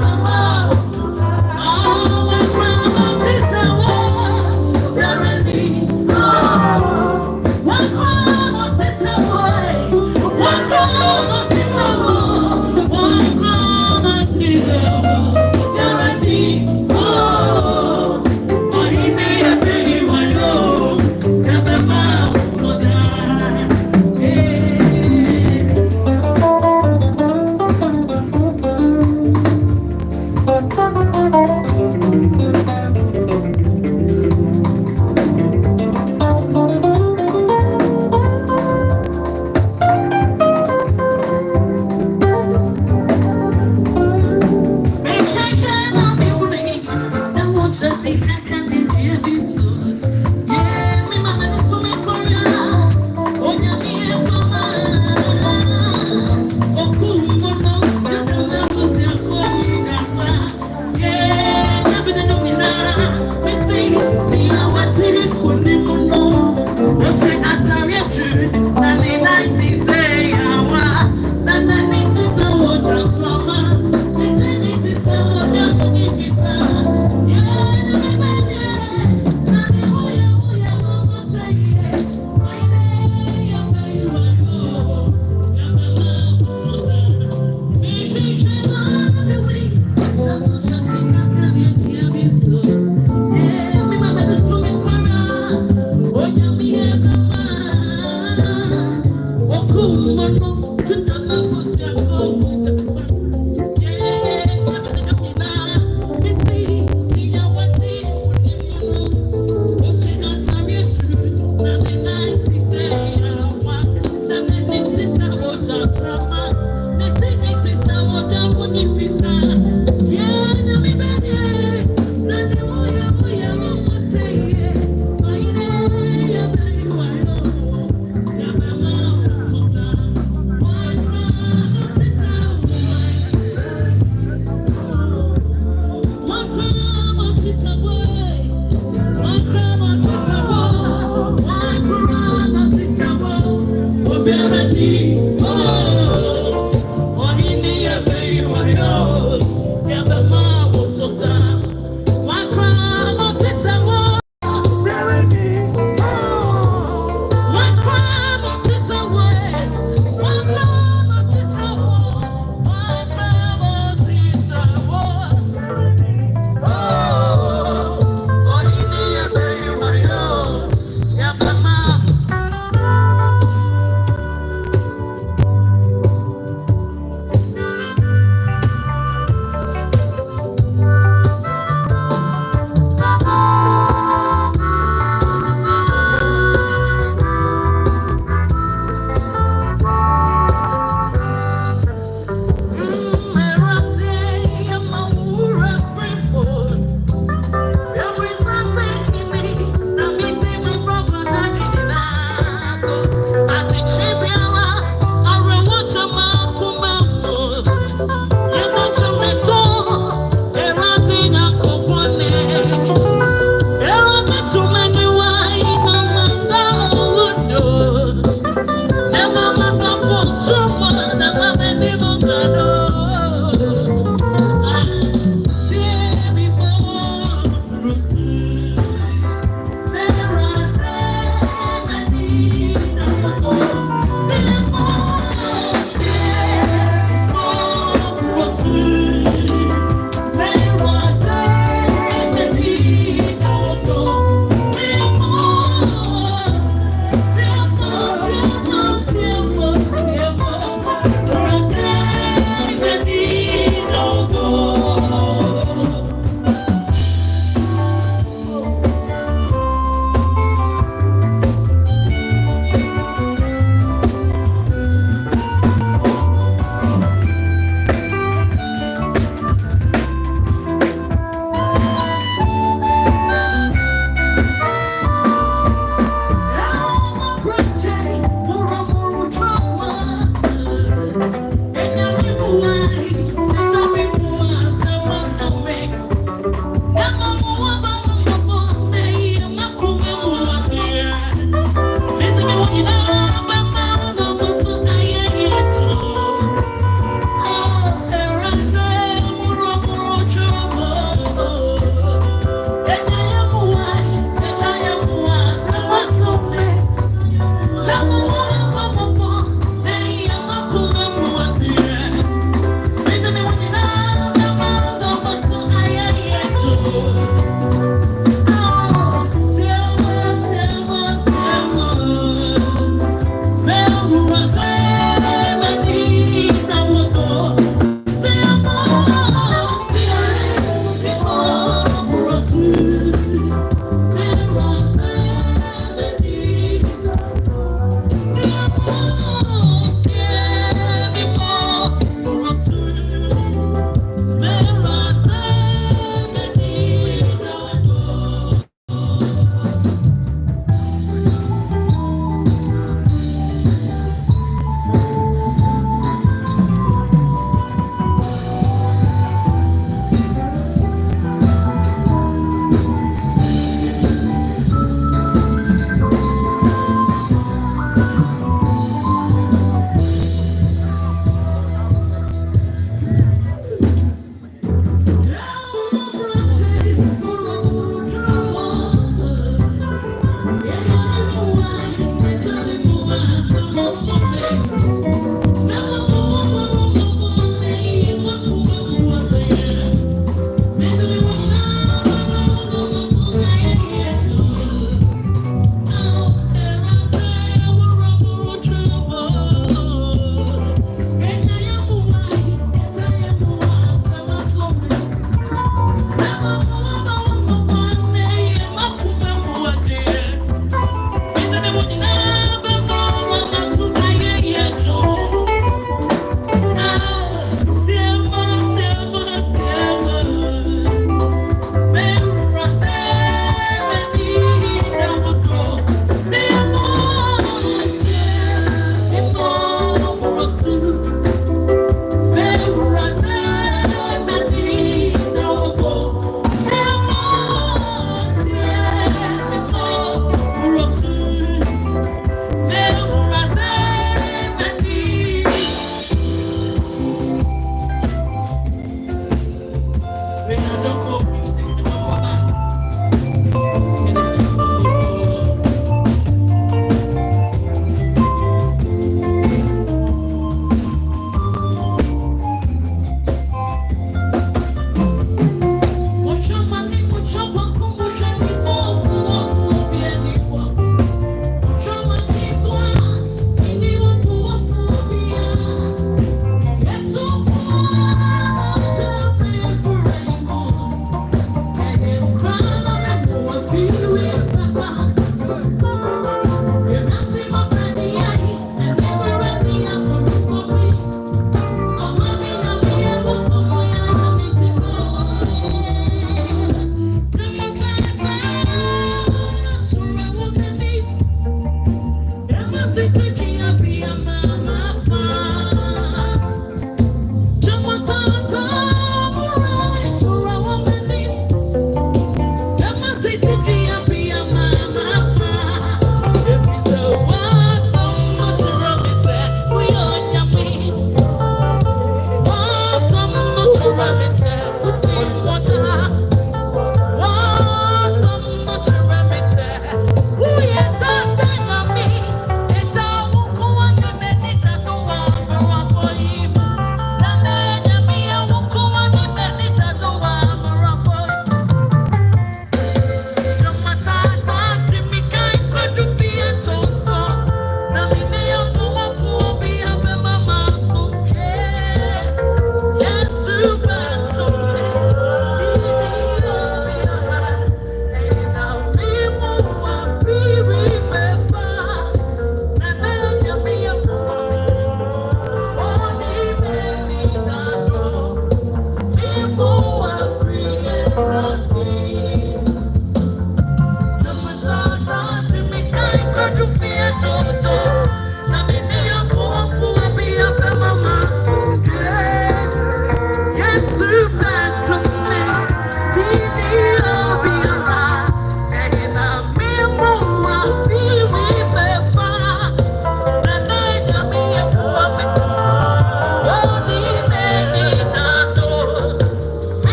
Mama.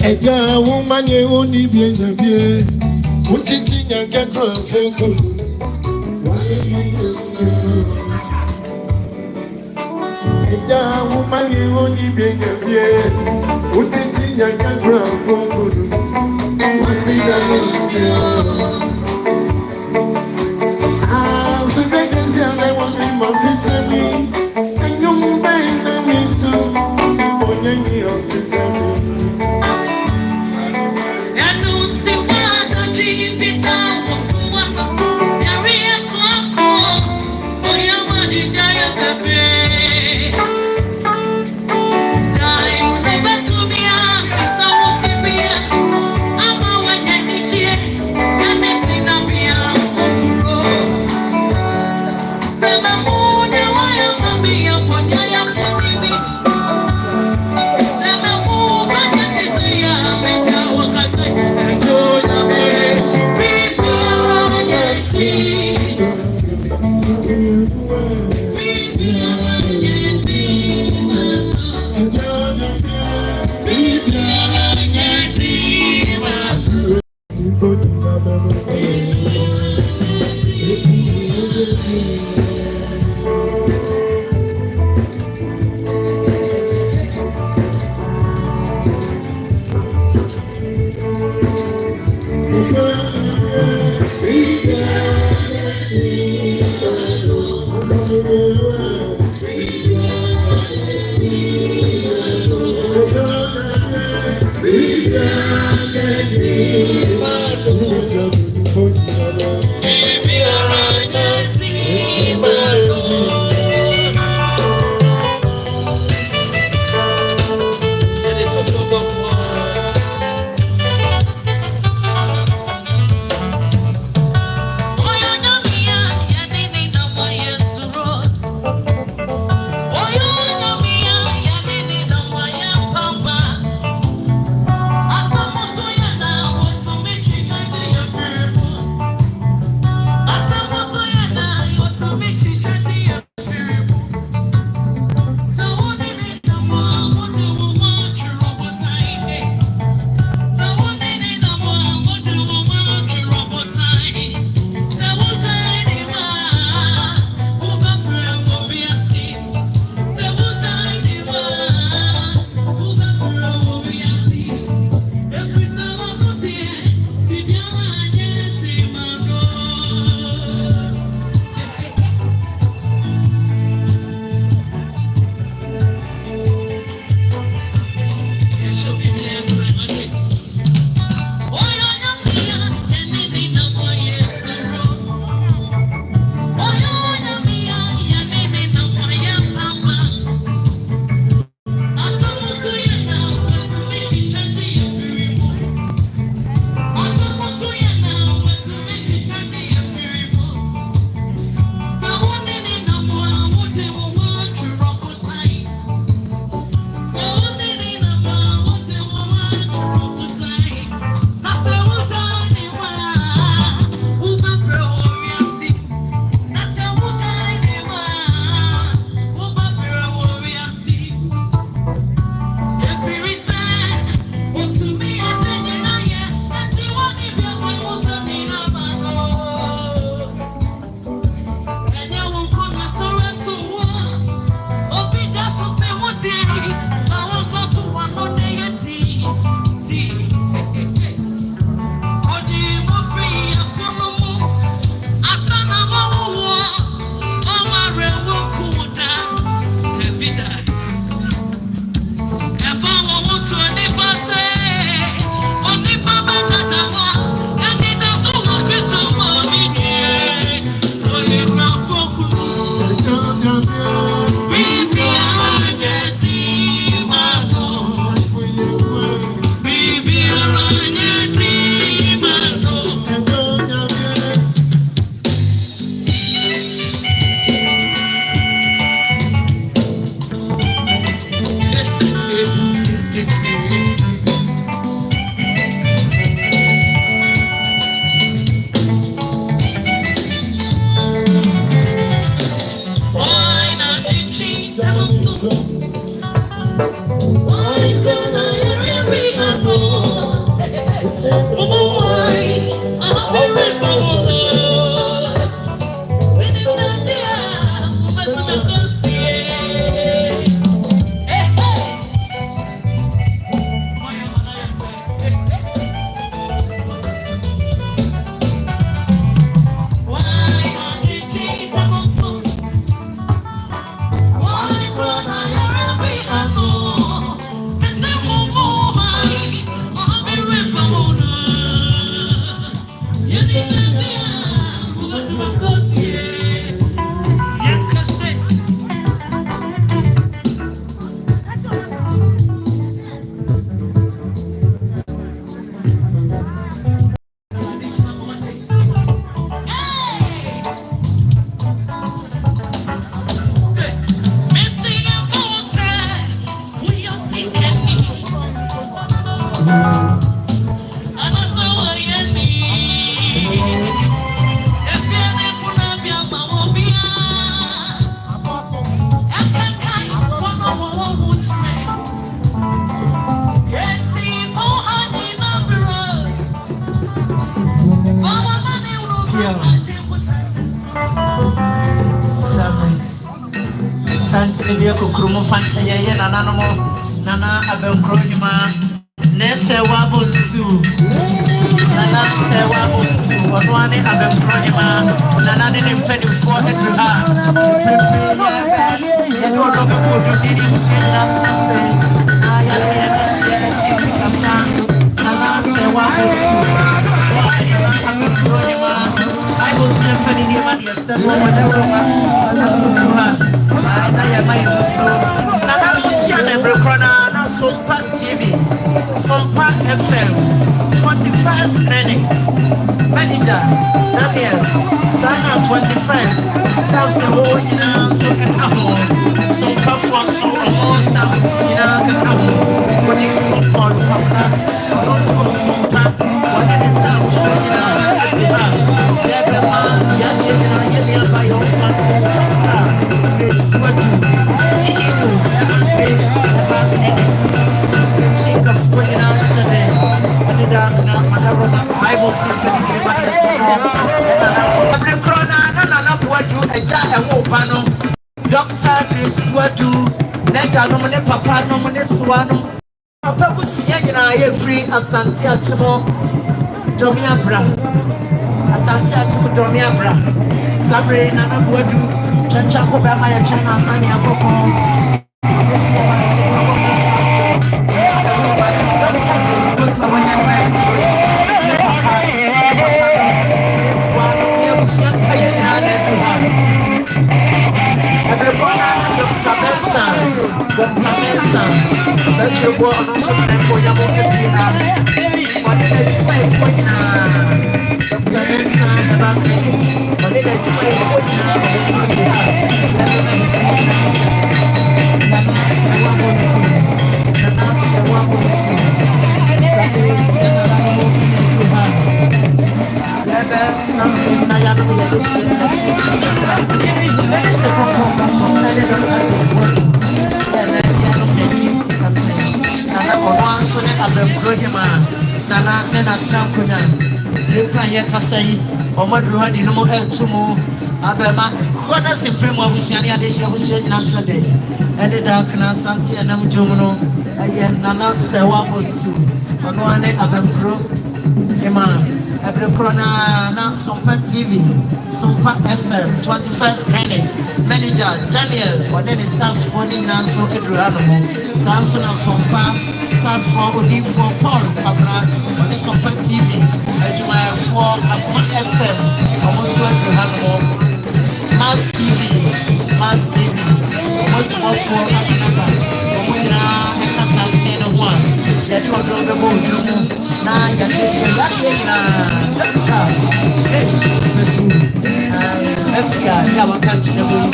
Ega woman ye only be a bie. Put it in your get from Ega woman ye only be a bie. Put it in your get from Ah, so they can say I want me must tell me. And you bang me too. You on to sell me. Why am I Santivia Kukurumu Fanchaya Nana Abankro Nese Wabunsu Nana Sewabunsu Wadwane Abankro Nana didn't pay for it to her. You don't know who did it. She loves to say, I am here to see the Nana Sewabunsu. I was never in your money, yourself, whatever. Nana Muchiana Brocona, Sumpa TV, Sumpa FM, 21st training, manager, Daniel, Sana 21st, staff the whole, so some come from some more staffs, what if you call also Sumpa, what is staffs, by your Grace Boadu, CEO, Grace Chief of Women Sunday, and the dark now, Bible every corner, Nana Boadu, a jar and Wopano, Dr Grace Boadu, Neta Nomone Papa Nomone Swano, Papa was free Asante Achimo, Domia Bra, Asante Achimo Domia Bra, Sabre Nana Boadu. Chanchako Bama ya Chana Sani Adonko. Omadruhadi no more eltumo abema kona simpremo abusiani adesi abusiani na Sunday ende dakna santi anam jomuno aye nana sewa bonsu onwane Abankro ema Abankro na Sumpa TV Sumpa FM 21st training manager Daniel odeni stars for ni na so edruano mo sanso na Sumpa stars for Odehyie Paul Abra on Sumpa TV Adonko for Akuma FM almost like you have more Mass TV, Mass TV. Much more for Oheneba. Omuna ekasante no one. Yet what do the board do? Na yadisha yadina. Africa, yeah, we can't the way.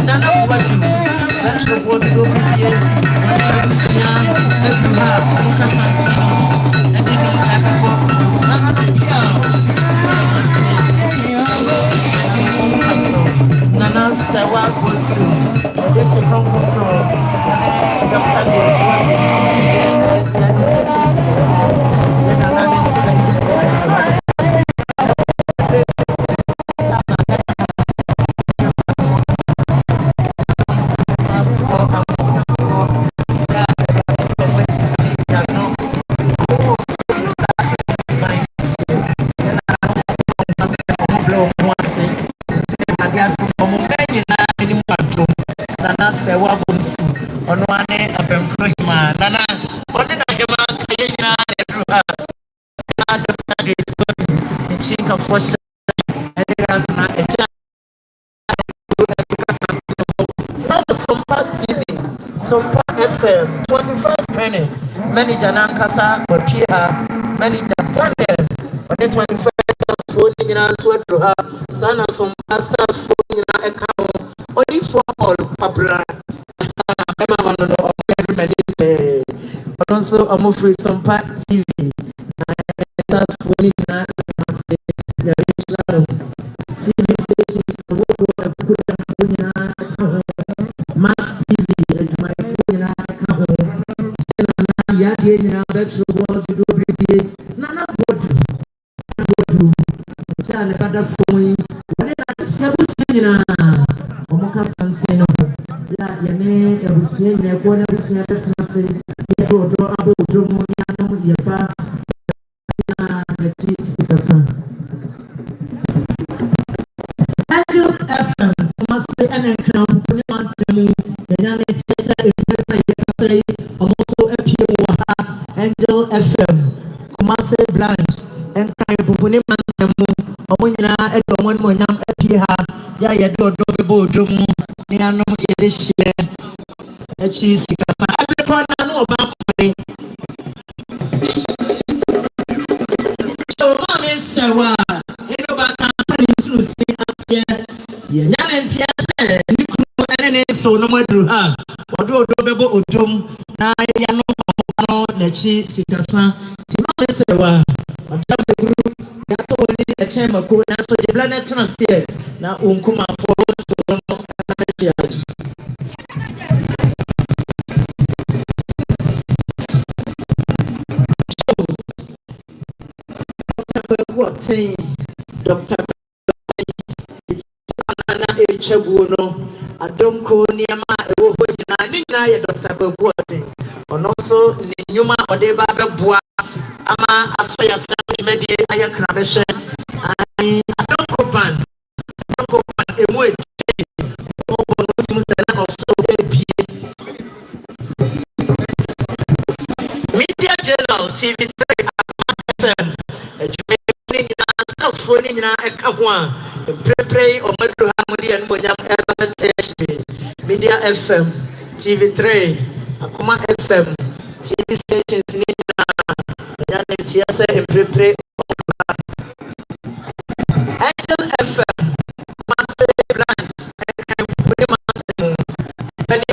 Nana what you that's the word do here. Nana Sewa Wjusu, this is from Dr. Grace Boadu. Nana Sewa Wjusu, Onoane Abankro Nana, Oheneba Kayena Edruha, Dr Grace Boadu, Chinka Fosa, Edna Sompa TV, Sompa FM, 21st minute, Manager Nankasa, Wapia, Manager Daniel, on the 21st phone in Sweater, Sana Sompa Stars phone in account, only for all Pabra. I'm everybody. Also, I'm free Sompa TV. That's phone in the TV stations, Mass TV, my phone, Yadina, Betro, do Nana Bodu, Chalakada phone, Omoka Santino, Yane, Ebusian, Yakona, Abo, Dromoniano, Yapa, the cheese, FM, must say an crown, the United States, also appear Angel FM, Kumase Branch, and Pupuni Mantamu, Omuna, and one more young appear, Yaya Dobo, Drumu, Niano, Yedishia, a cheese, everyone I know about it. So, Mommy Sawa, you know about time to see us here. So no matter how, although Dobebo Otum, Nayano, Nachi, Sikasa, Timon Sewa, Madame the Group, Yato, a chamber, so the planet here. Now, Unkuma forward to Kwarteng, Dr. Adonko Niama Oheneba Nina Dr. Boadu and also Numa Odeba Bua Ama Asoya Media Ayakrabeshe Adonko Ban Emwe Media Journal TV 3 FM stars phone in a Kawan, pray or Madu Hamudi and Bonyam Media FM, TV3, Akuma FM, TV stations in Tiasa and pray Angel FM, Master Branch, and Mountain, Penny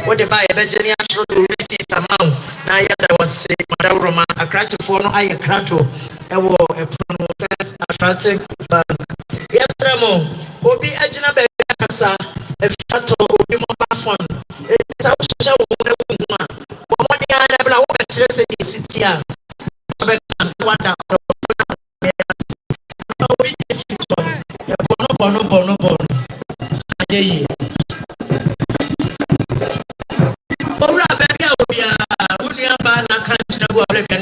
what the buy a Virginia to receipt amount. Now, I was saying, Madame Roma, a crack for no eye crato, a war, a prono first attractive bank. Yes, Tramo, Obi Agina Becassa, a fato, Obi Mobafon, it's a show one. What the other woman is it here? What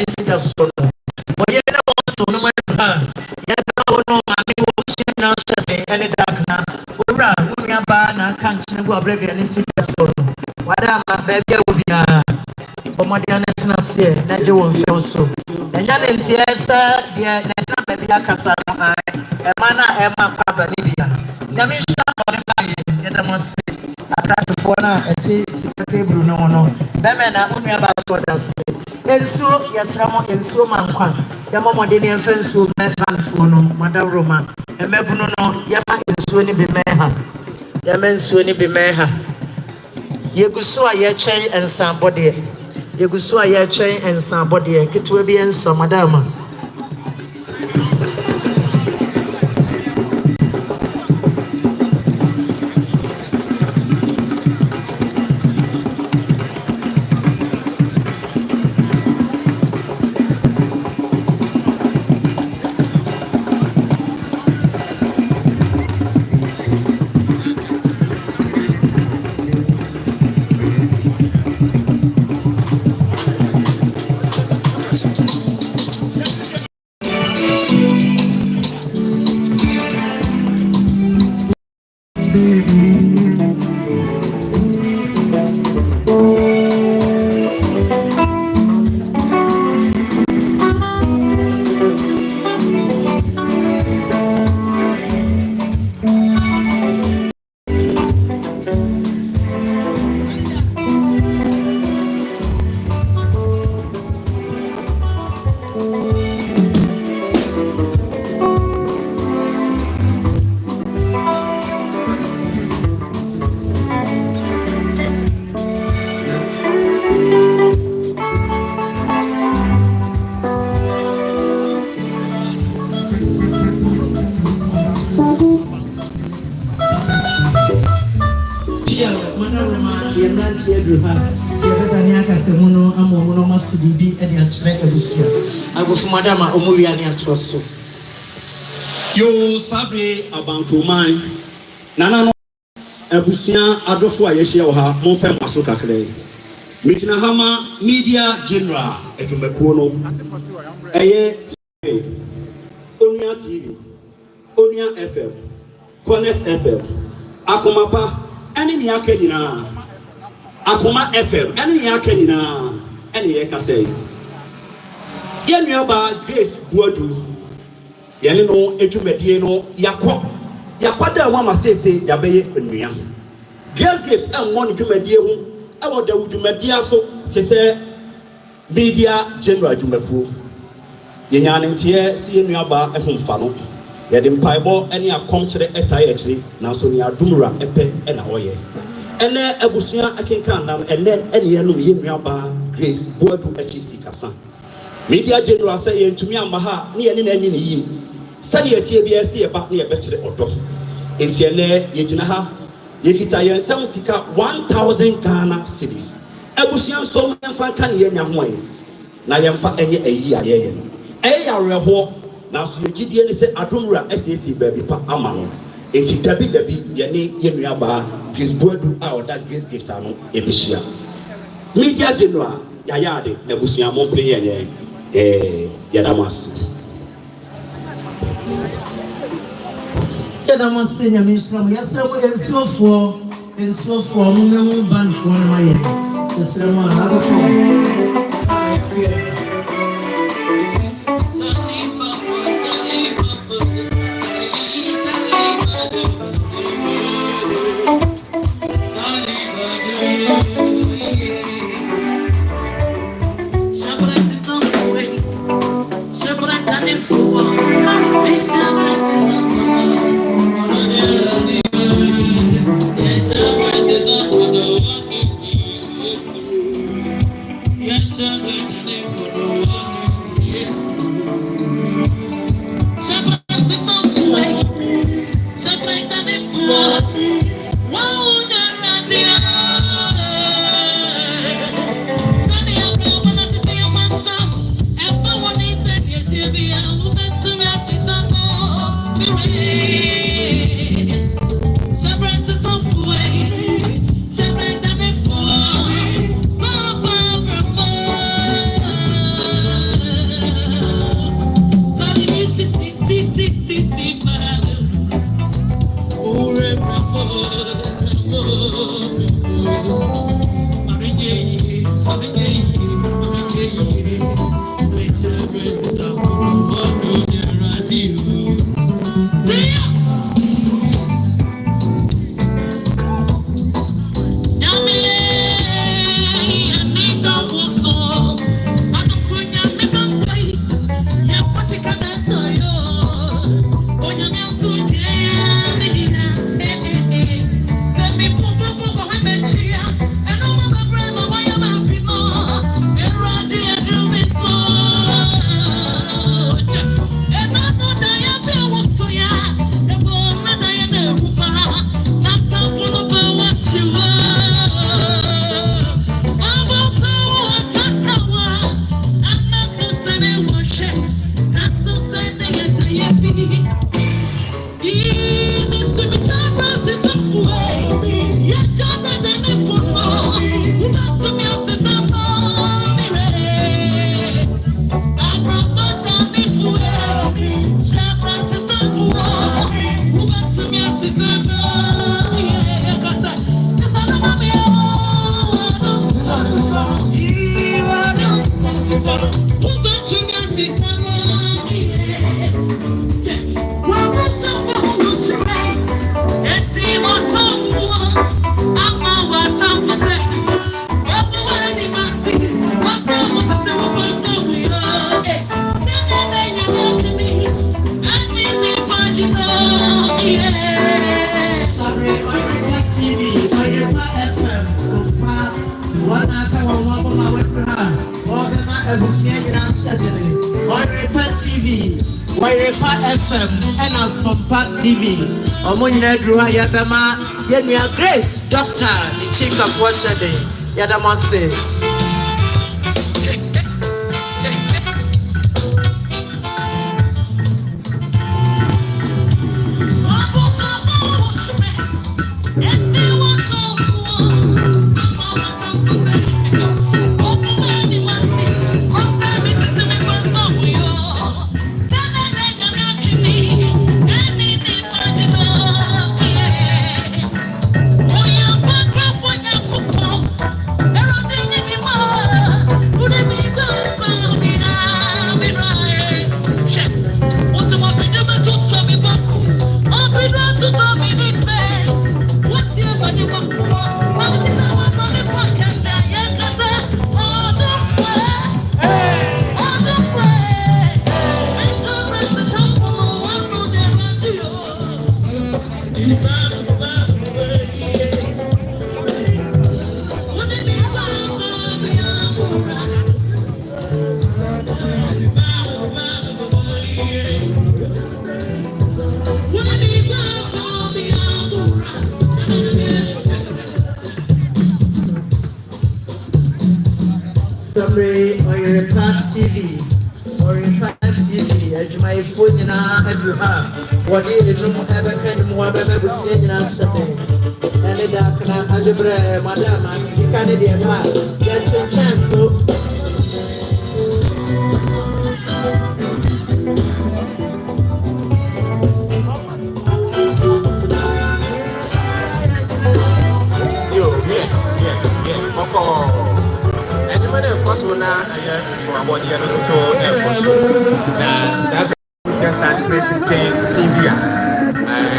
ni sika so no oye na won so no ma ya da wono ma mi wo shi na so de ene dak na owura unia ba na kan chine go abrege ni sika so no wada ma ba bia wo bia omode na tena se na je won fe so enya ne ntie sa de na tena ba bia kasa no ai e ma na e ma pa ba ni bia na mi sha ore ba ye da mo se akrafo na eti table no no be me na unia ba so da se ensuo yasramo ensuo mankwa yamomode ne mfa ensuo mepanfo no madawroma emebuno no yama ensuo ni be meha yama ensuo ni be meha yeguso a ye twen ensan bode yeguso a ye twen ensan bode ketewa bi enso madama Madama Omuria ni atroso. Yo sabre Abankro man. Nana no ebusia adofo ayehia wo ha mo fem aso kakre. Mitina hama media general edumekuo no. Eye Onia TV, Onia FM, Connect FM, Akomapa, eni ni aka nyina. Akoma FM, eni ni aka nyina. Eni ye ka say. Dr Grace Boadu yene no edwumadie no yakwada mama sese yabeye enua Grace Gift ammo no dwumadie hu awo da dwumadie so tese media general dwumakuo yenya ntie si enua ba ehomfa no yede mpaibo ene akom kire etaye akire na so ni adumura epe na hoye ene abusua akenkan nam ene enum yenua ba Grace Boadu achisi kasa media general say yentumi amaha ne ye ne na nyine yi sade yetie bia se ye ba ne ye bekire odo enti ene yegina ha yekita ye nsam sika 1000 Ghana cedis abusuan so mfa kan ye nya ho na ye mfa enye ayi a ye no ya reho na so yegidie ne se adomura asesi baabi pa ama no enti dabi ye ne ye nua ba Grace Boadu a oda Grace Gift ano ebehia media general yayade abusuan mo play ye Yadamas Nyamisram, yes, and so for no band for my TV. Omunye Druha Yadama, Dr Grace, Dr. Chika Boadu, Yadama says. What is the room ever kind of one ever seen in us? And the dark and algebra, madam, and see Canadian man. Get a chance to.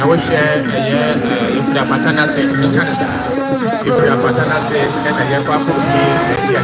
I wish if the patana say in Canada, if the patana say that I have to be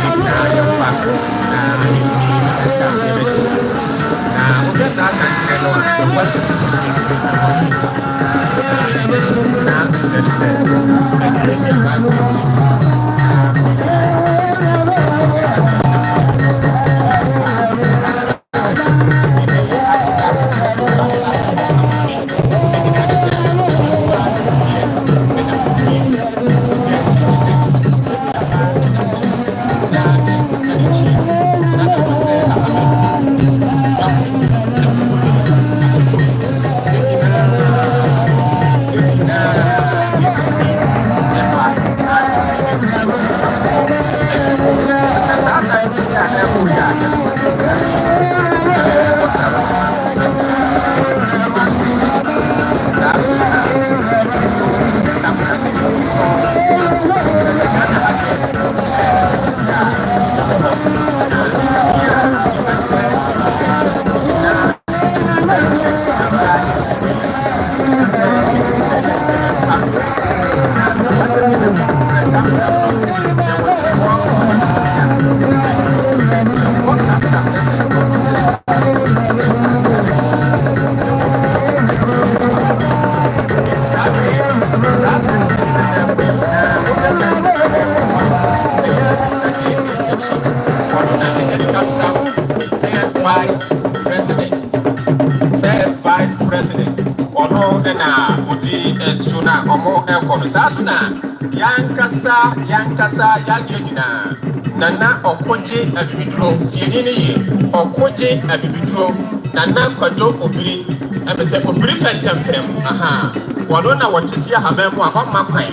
Yankasa Yagina Nana Okoje Abibidro Tienini Okoje Abibidro Nana Kwado Obiri Emese Obiri Fentemfem aha Walona Watisia Hamemo Homa Kwai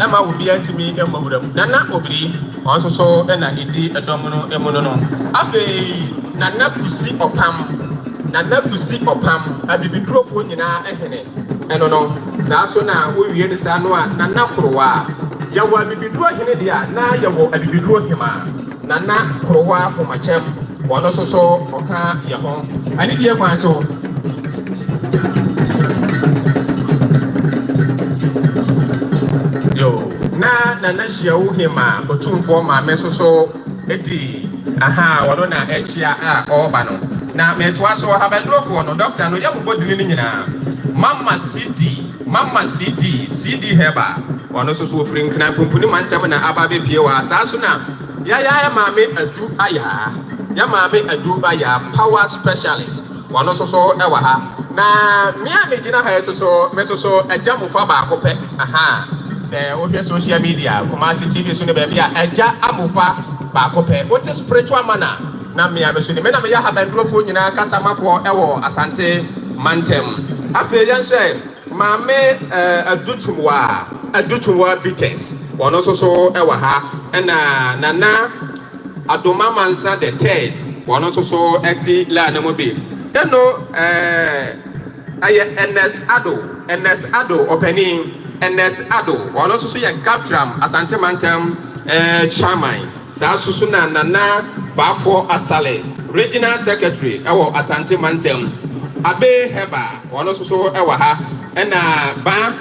Emma will be to me Nana Obiri also so Ena Idi Adomino Emono Afe Nana Kusi Opam Nana Kusi Opam Abibidro Funina Ehene Enono Sasona who we the Sanoa Nana Kurwa Yawa bibiduro hene dia na yawo abibiduro hema na krowa homachem wono so oka yaho ani die kwan so yo na hia hema otumfo ma me so edi aha wono na echia a oba no na metwa so habadurofo no doctor no yawo bodini ni nyina mama cd heba wano so ofrin kana pumpuni mantam na ababe pie wa asaso na ya maame adu aya ya maame adu aya power specialist wano so ewa ha na me gina ha so agya mofa ba akopɛ aha se ohwe social media Kumasi TV so ne ba bia agya amofa ba akopɛ what spiritual manner na me so ne me na me ya ha bandrofo nyina kasamafo ewo asante mantem afi yan hye maame adutumwa bites wono so ewa ha na nana adoma mansa the third wono so ekdi la na mobi eno aye Ernest Ado opening Ernest Ado wono so ye Gatram asante mantem chairman sa susu na nana Baffour Asale regional secretary ewo asante mantem abe heba wono so ewa ha ena ba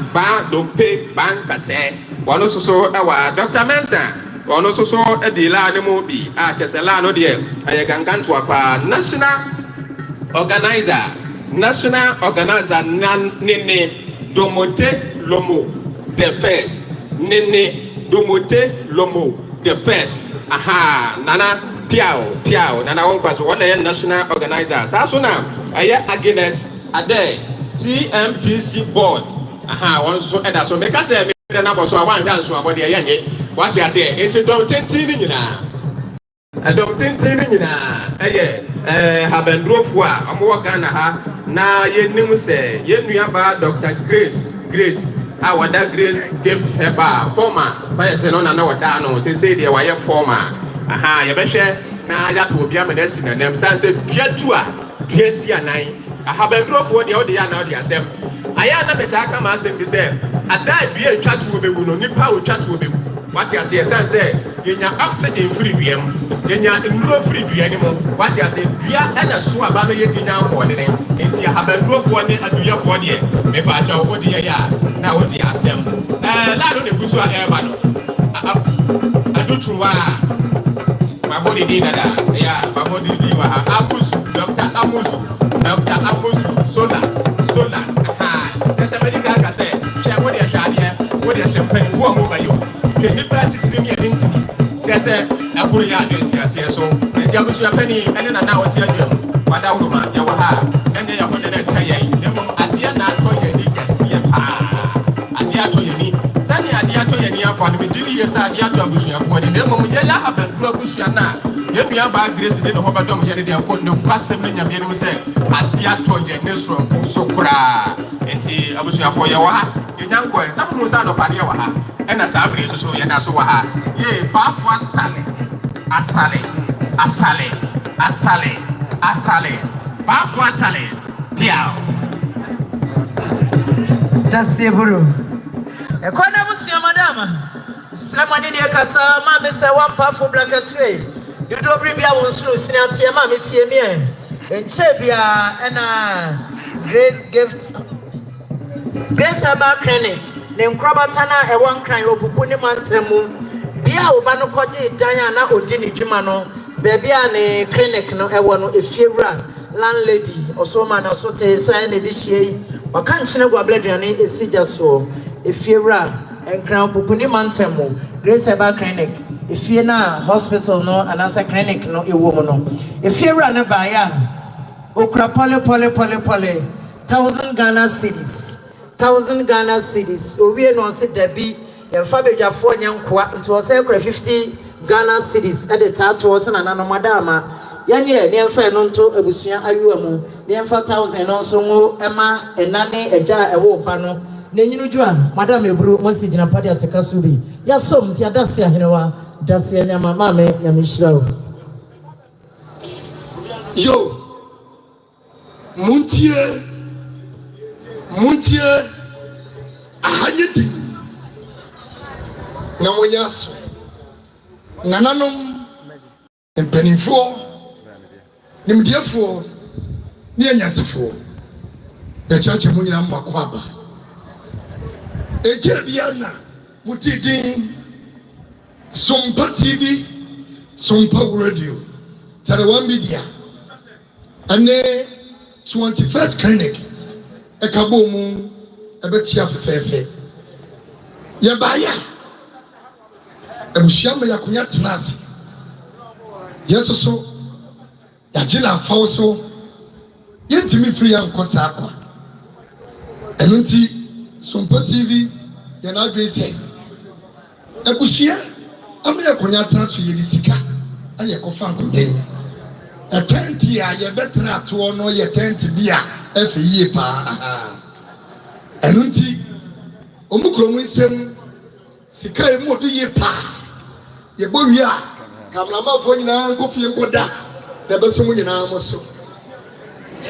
dompe bankase wono so ewa Dr Mensa wono so edila ne mo bi a chesela no de aye ganganto apa national organizer nene domote lomo the first nene domote lomo the first aha nana piao nana won kwaso wona ye national organizer sa so na aye Agnes Ade TMPC board aha won so eda so make say me na boso awan hwan so abode ye nye wasi ase enti dom tenti ni nyina eye habendrofo a omo Ghana ha na ye nim se ye nuaba Dr Grace wada Grace gift heba former fire se no na wada no se de wa ye former aha ye behwe na ya to obi amedasi na nem sanse duatu a duasi anan ahabendrofo de odi ya na odi asem aya na beta aka ma asem bi se ada bi atwatu obewu no nipa otwatu obewu wati ase sanse yenya oxygen free wiem yenya nduro free wiem mo wati ase dua na so aba me ye dinya ko de enti ahabendrofo ne aduyefo de me ba cha odi ya na odi asem la do ne kusu a eba no adutuwa mabodi di nada ya mabodi di wa abusu Dr Amuzu sola aha kasa medical kase sha wodi ahwade wodi ahwempan wo mo bayo ke nipa titiri mi edinti kase aburu ya adinti ase so eja busu apani ene na woti adwam wada woma ya wa ha ene ya hode na taye emo adia na atɔ ye ni kase pa adia atɔ ye ni sani adia atɔ ye ni afa no medini yesa adia atɔ abusu ya fo de emo ye ya abanfro abusu ya na ye nua ba Grace de no hoba dom ye de akɔ no kwasem na nyame no se adia atɔ ye ne so kura enti abusu ya fo ye wa ha ye nyanko e samu sa no pade wa ha ena sa abiri so ye da so wa ha ye Baffour asale Baffour asale piao Aseibu ekona busia madama slamani de kasa ma me se wan pafo blacketwe you do bring bia won so sinantie ma me tie mi enche bia ena Grace gift Grace Aba clinic ne nkrobata e won kran obubu ne mantemu bia oba no koje dan na odi ne dwuma no beebi a ne clinic no e wo no efiewura landlady osoma na so te sai ne dihie waka nchine gwableduane esija so efiewura enkran obubu ne mantemu Grace Eba clinic efie na hospital no anasa clinic no ewo mu no efiewura na ba ya okra pole 1,000 Ghana cedis 1,000 Ghana cedis owie no se dabi yemfa bedwafo nyankoa nto se ekra 50 Ghana cedis at the tato se na no madama yanye ne emfa no nto abusua ayiwa mu ne emfa 1,000 no so ngo ema enane eja ewo ba no na nyinu ju a madam eburu mo si gina padi ateka so bi ya som ti adase ahenewa dase nyama mama nyamishira o yo Muntie ahanyedi na monyaso nananom mpanimfo nimdiefo ni anyasefo ya chache munyina mbakwaba ejebiana mutidin Sumpa TV Sumpa Radio Tarawan Media ane 21st clinic ekabo mu ebetia fefefe ye baya ebushamba yakunya tenase yesoso yagina fawso yentimi free yankosa akwa enunti Sumpa TV yana Grace ebushia ame yakunya tenase yedisika ane yakofa nkunye a tent ya ye better to no ye tent bia efe yie pa enunti omukromu nsem sika e modu yie pa ye bowi a kamlama fo nyina nkofie nkoda na besom nyina moso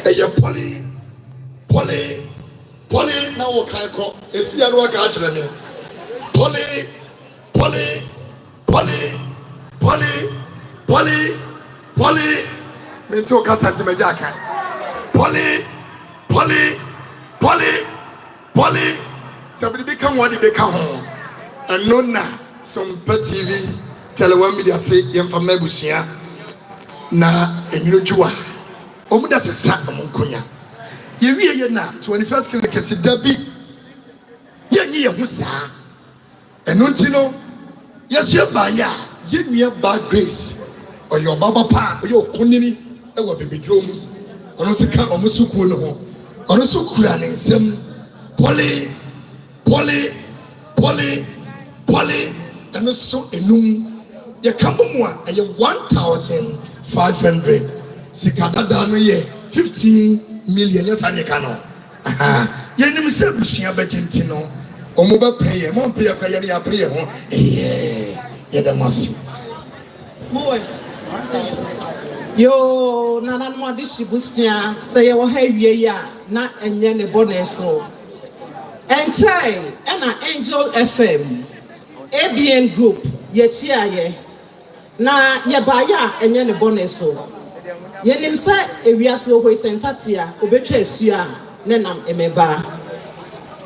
eye poli na wo kan ko esi ya no aka akere ne poli Mento kasa timejaka. Poli. Somebody become what they become. And nona Sumpa TV Tarawan Media say yemfa mebusia na enyujua. Omuda se sa omunkonya. Ye wie na 21st clinic se dabi. Yenyi ye hu saa. Eno ntino yesie ba ya ye nua ba Grace. Oyo baba pa oyo kunini ewa bebedrom ono se ka omusuku no ho ono so kura ne nsem poli eno so enum ye kambo a ye 1,500 sikadada no ye 15 million ye fane ka no ye nim se busia bejenti no omo ba prayer mo prayer kwa ye ya prayer ho ye da masi moe yo nana mo distribution say wo ha wie ya na enye ne boneso enchai na Angel FM ABN group ye chiaye na ye baya enye ne boneso ye nim say ewiase wo hoisentatia obetwa asua ne nam emeba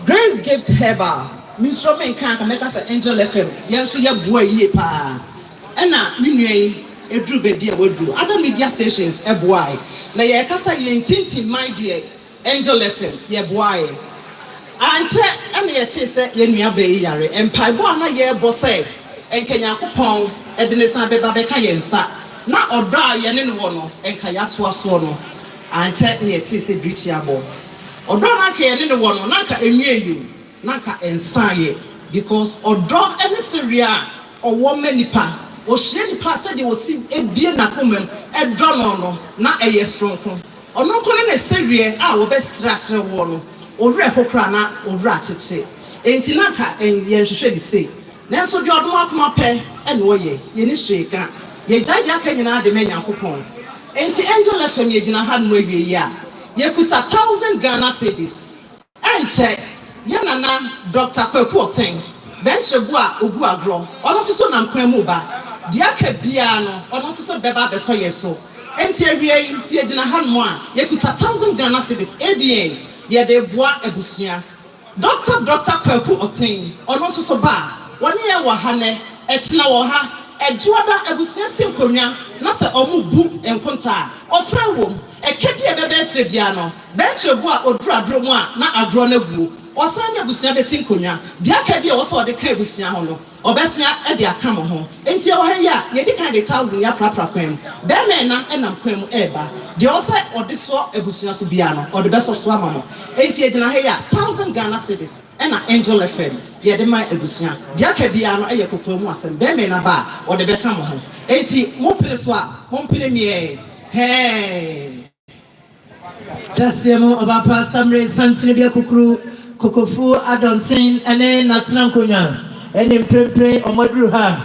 Grace gift herbal instrument kan ka make say Angel FM yenso ye boa yie pa na minui edru baby e wodu other media stations e boai na ye kasa ye tintin my dear Angel FM ye boai ante ene ye te se ye nua ba yi yare empaibo ana ye bo se enkenya kopon e de ne san beba be ka ye nsa na odo a ye ne no no enka ya to aso no ante ne ye te se brichi abo odo na ka ye ne no no na ka enwie yu na ka ensa ye because odo ene seria owo manipa o sheni pastor de o si ebie na komem e do no na eye stronko ono ko ne serie a wo be strache wo no o re kokra na o ra tete enti na ka ye hwehwe di sei na so de odom akoma pe e no ye ye ni hweka ye jaja ka nyina de menya kokon enti Angel FM ye gina ha no awie ya ye kuta 1,000 Ghana cedis enche ye nana Dr Kwarteng benchebu a ogu agro ono so na nkwemu ba diaka bia no ono so beba beso yeso enti awie nti agina ha no a ye kuta 1,000 Ghana cedis ABN ye de boa ebusua Dr Kwarteng ono so ba woni ye wo ha ne etina wo ha ejuada abusia sinkonya na se omu bu enkonta osra wo ekedi e bebe trebia no be trebu a odura dromu a na agro na guo osanya abusia be sinkonya dia ka bia wo so de ka abusia ho no obesia e de aka mo ho enti ye wo ha ya ye di kan de 1000 ya prapra kwem be me na enam kwem eba de o se ode so abusia so bia no ode be so so amamo enti e gina ha ya 1000 Ghana cedis ena Angel FM ye de mai abusia dia ka bia no e ye kokwemu asem be me na ba ode be ka mo ho enti mo pere so a mo pere mi hey Tasiemo obapa samre santine bia kukuru kokofu adontin ene natrankonya ene mpempre omaduru ha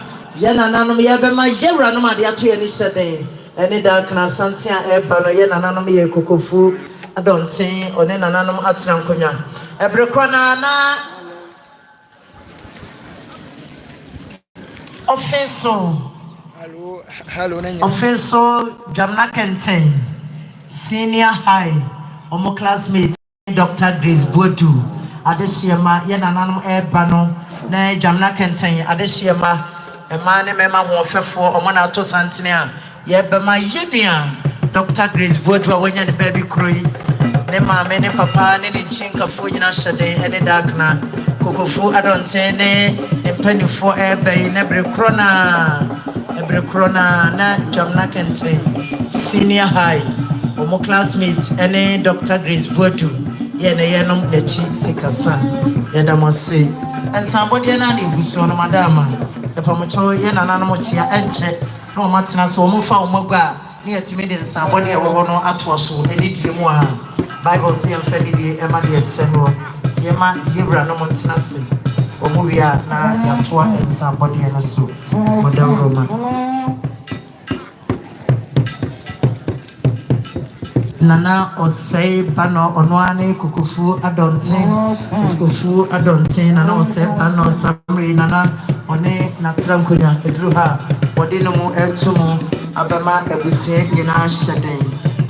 yana nanom ya bema yewra no ade ato ye ni hyeden ene da kana santia eba no ye nanom ye kokofu adontin one nanom atrankonya ebrekwana na hello offenso jamna kenten senior high omo classmate Dr Grace Boadu adesiema ye nananom eba no na jamna kenten adesiema ema ne mema wofefo omo na to santene a ye bema yenua Dr Grace Boadu a wonya ne baby kroi ne maame ne papa ne chinkafo nyina hyede ene dakna kokofu adonten ne mpanifo eba ne ebrekrona na jamna kenten senior high omo classmate ene Dr Grace Boadu ye na yenom nachi sikasa ye damase ensambode na na ebusu no madama e pamocho ye na nanom chia enche na o matena so o mfa o magua na yetimi de ensambode e wo no ato so eni diremu a Bible say emfani de e ma de seno tiema yebra no montena se o mu wia na ya to ensambode no so modawroma Nana Osei Bano Onwani Kukufu Adontin Nana Osei Bano Samri Nana One Natrankunya Edruha Wadinomu Eltumu Abama Ebusie Yina Shade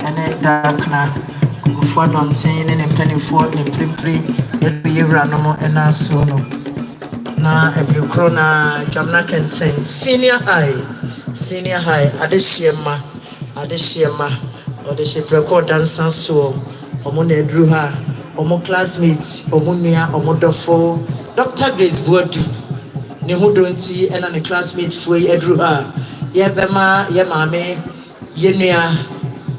Ene Dakna Kukufu Adontin Ene Penifo Nimprimpri Yevra Nomo Ena Sono Na Ebrukrona Jamna Kenten Senior High Adesiema or the ship record dancer so Omona Druha, Omo classmates, Omunia, Omodofo, Dr Grace Boadu, Nemudonti, and a classmate for Edruha, Yabema, Yamame, Yenia,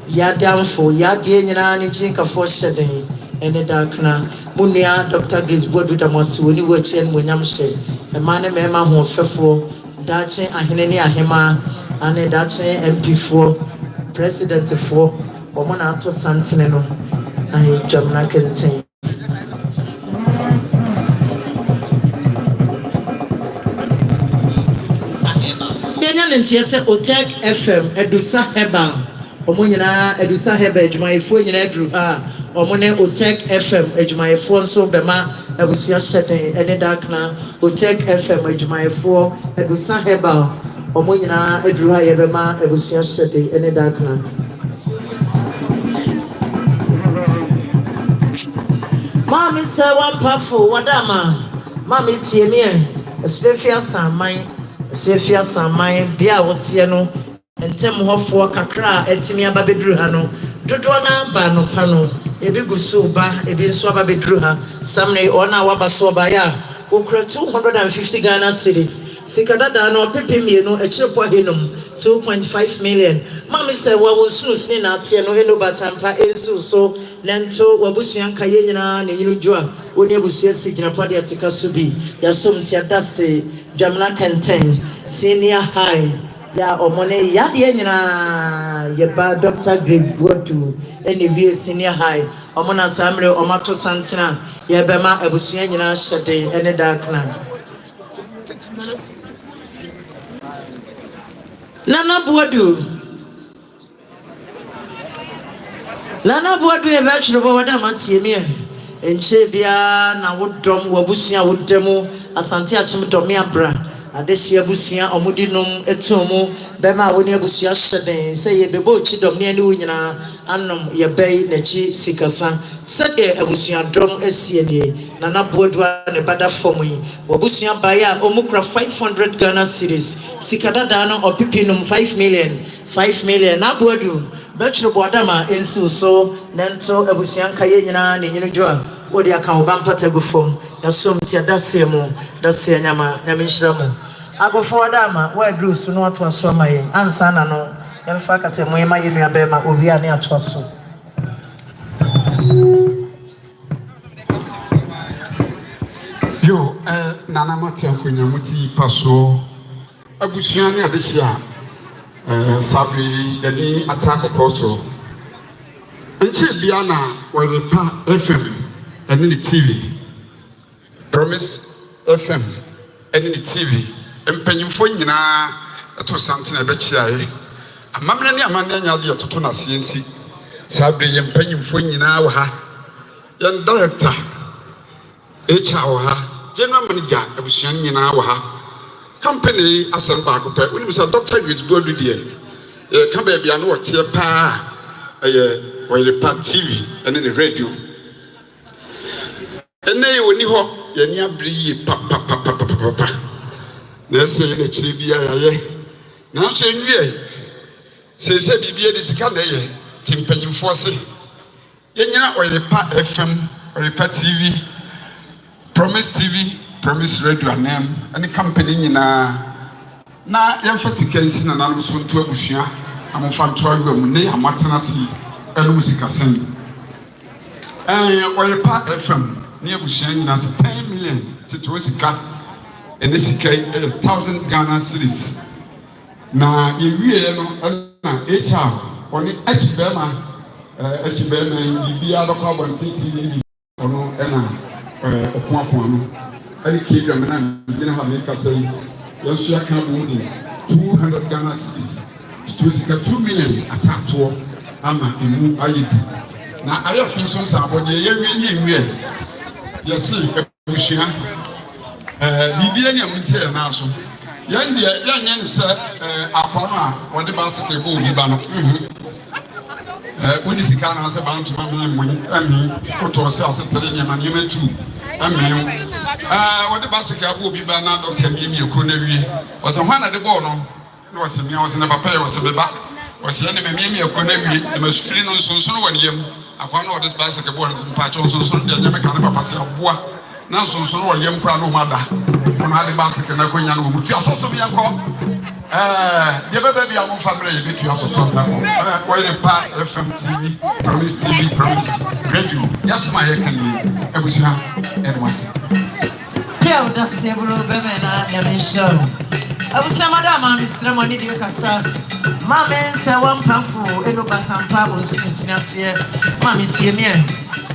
Yadamfo, Yadiana, Nichinka for Shedding, and a darkna, Munia, Dr Grace Boadu, the most when you were chen when Yamshe, a man and Mema who fefo, Dache, Ahinenia Hema, and a Dache MP4. President for Omona to Santineno and Jamna Kenten. Yanyan and Tiesa Otek FM, Edusa Heba, Omunina, Edusa Heba, my phone in Edru, Omone Otek FM, my phone so Bema, Ebusia Setting, Edakna, Otek FM, my phone, Edusa Heba. Omunina Edruha Yebema Ebusia Setting ene dakna Mami se one powerful wadama Mami tie me Esfefia Samai bia wotie no entem hofo kakra etimi ababedruha no dodo na ba no pano ebi gusu ba ebi nso ababedruha samne ona wabaso ba ya okra 250 Ghana cedis Sikadada no pepe mienu echirepo henum 2.5 million. Mami se wa wonsu sini na atie no eno batampa ensu so nento wabusuan kaye nyina ne nyinu dwoa oni abusuan sigina pade atika subi ya somtia dase Jamna Kenten senior high ya omone ya de nyina yeba Dr Grace Boadu ene wie senior high omona samre omato santina yebema abusuan nyina hyede ene dakna Nana Boadu e bachelor bo wada matie me enche bia na wodom wabusia wodemu asante achim domi abra adehia busia omudinum etumu bema woni abusia hyeden se ye bebo chidom ne ani wunyina anom ye bai nachi sikasa sede abusia dom asie ne Nana Boadu ne bada form yi obusia baya omukra 500 Ghana cedis sikada dano opipinum 5 million na Boadu betro boadama ensu so nento abusia nkaye nyina ne nyino dwa wodi aka obampa tagu form yasom tia dasemu dase nyama nyamenhira mu agofo adama wa drusu no ato aso maye ansa na no yemfa ka se moyema yenu abema ovia ne ato aso yo nana mate akonya muti paso abusuan ne adehia sabi yani attack koso nche bia na werepa FM and the TV Promise FM and the TV empanyimfo nyina to something ebe chiae amamre ne amane nya de toto na se enti sabi empanyimfo nyina wa ha yan director HR wa ha general manager abusuan nyina wa ha company Aseibu Amanfi we Mr. Dr Grace Boadu de ka ba bia no wote pa werepa TV and the radio ene woni ho yani abri papa na se ne chiri bia yaye na so nwie se bibia de sika na ye timpanyimfo se yenyina werepa FM werepa TV Promise TV Promise Radio anem any company nyina na yemfa sika nsi na nanu so nto abusua amfa nto awu mu ne amatena si enu sika sen werepa FM ni abusua nyina se 10 million tito sika ene sika 1000 Ghana cedis na yewie no na HR oni HBM bibia dokwa bontiti ni ono ena okwakwano ani kedu amena bina ha me kasa yansu aka bodi 200 Ghana cedis tito sika 2 million atato ama emu ayedu na ayofin so sabode yewie ni enwie yesi abusua bibia ni amuntie na aso yande yanyen se akwano a wode basketball bi ba no woni sika na se bantu ma me ami foto se asetere ni ma ni metu ami wode basketball bi ba na doctor mi ekro na wie o se hwana de ball no no wase mi wase na papa wase beba wase ne me ekro na wie e ma sufiri no nsonso no wani yam akwano wode basketball no mpa cho nsonso de nyame ka na papa se aboa na nsonso no wani yam kra no mada ona de basketball na konya no mutu asoso bi yanko the baby among family you need to associate that werepa FM TV Promise TV Promise Radio yes my can ebusia edwasi Kyo da sebro beme na emisho abusia madam amisra moni de kasa mame se wan pafo eno batampa bo sinsiatie mame tie me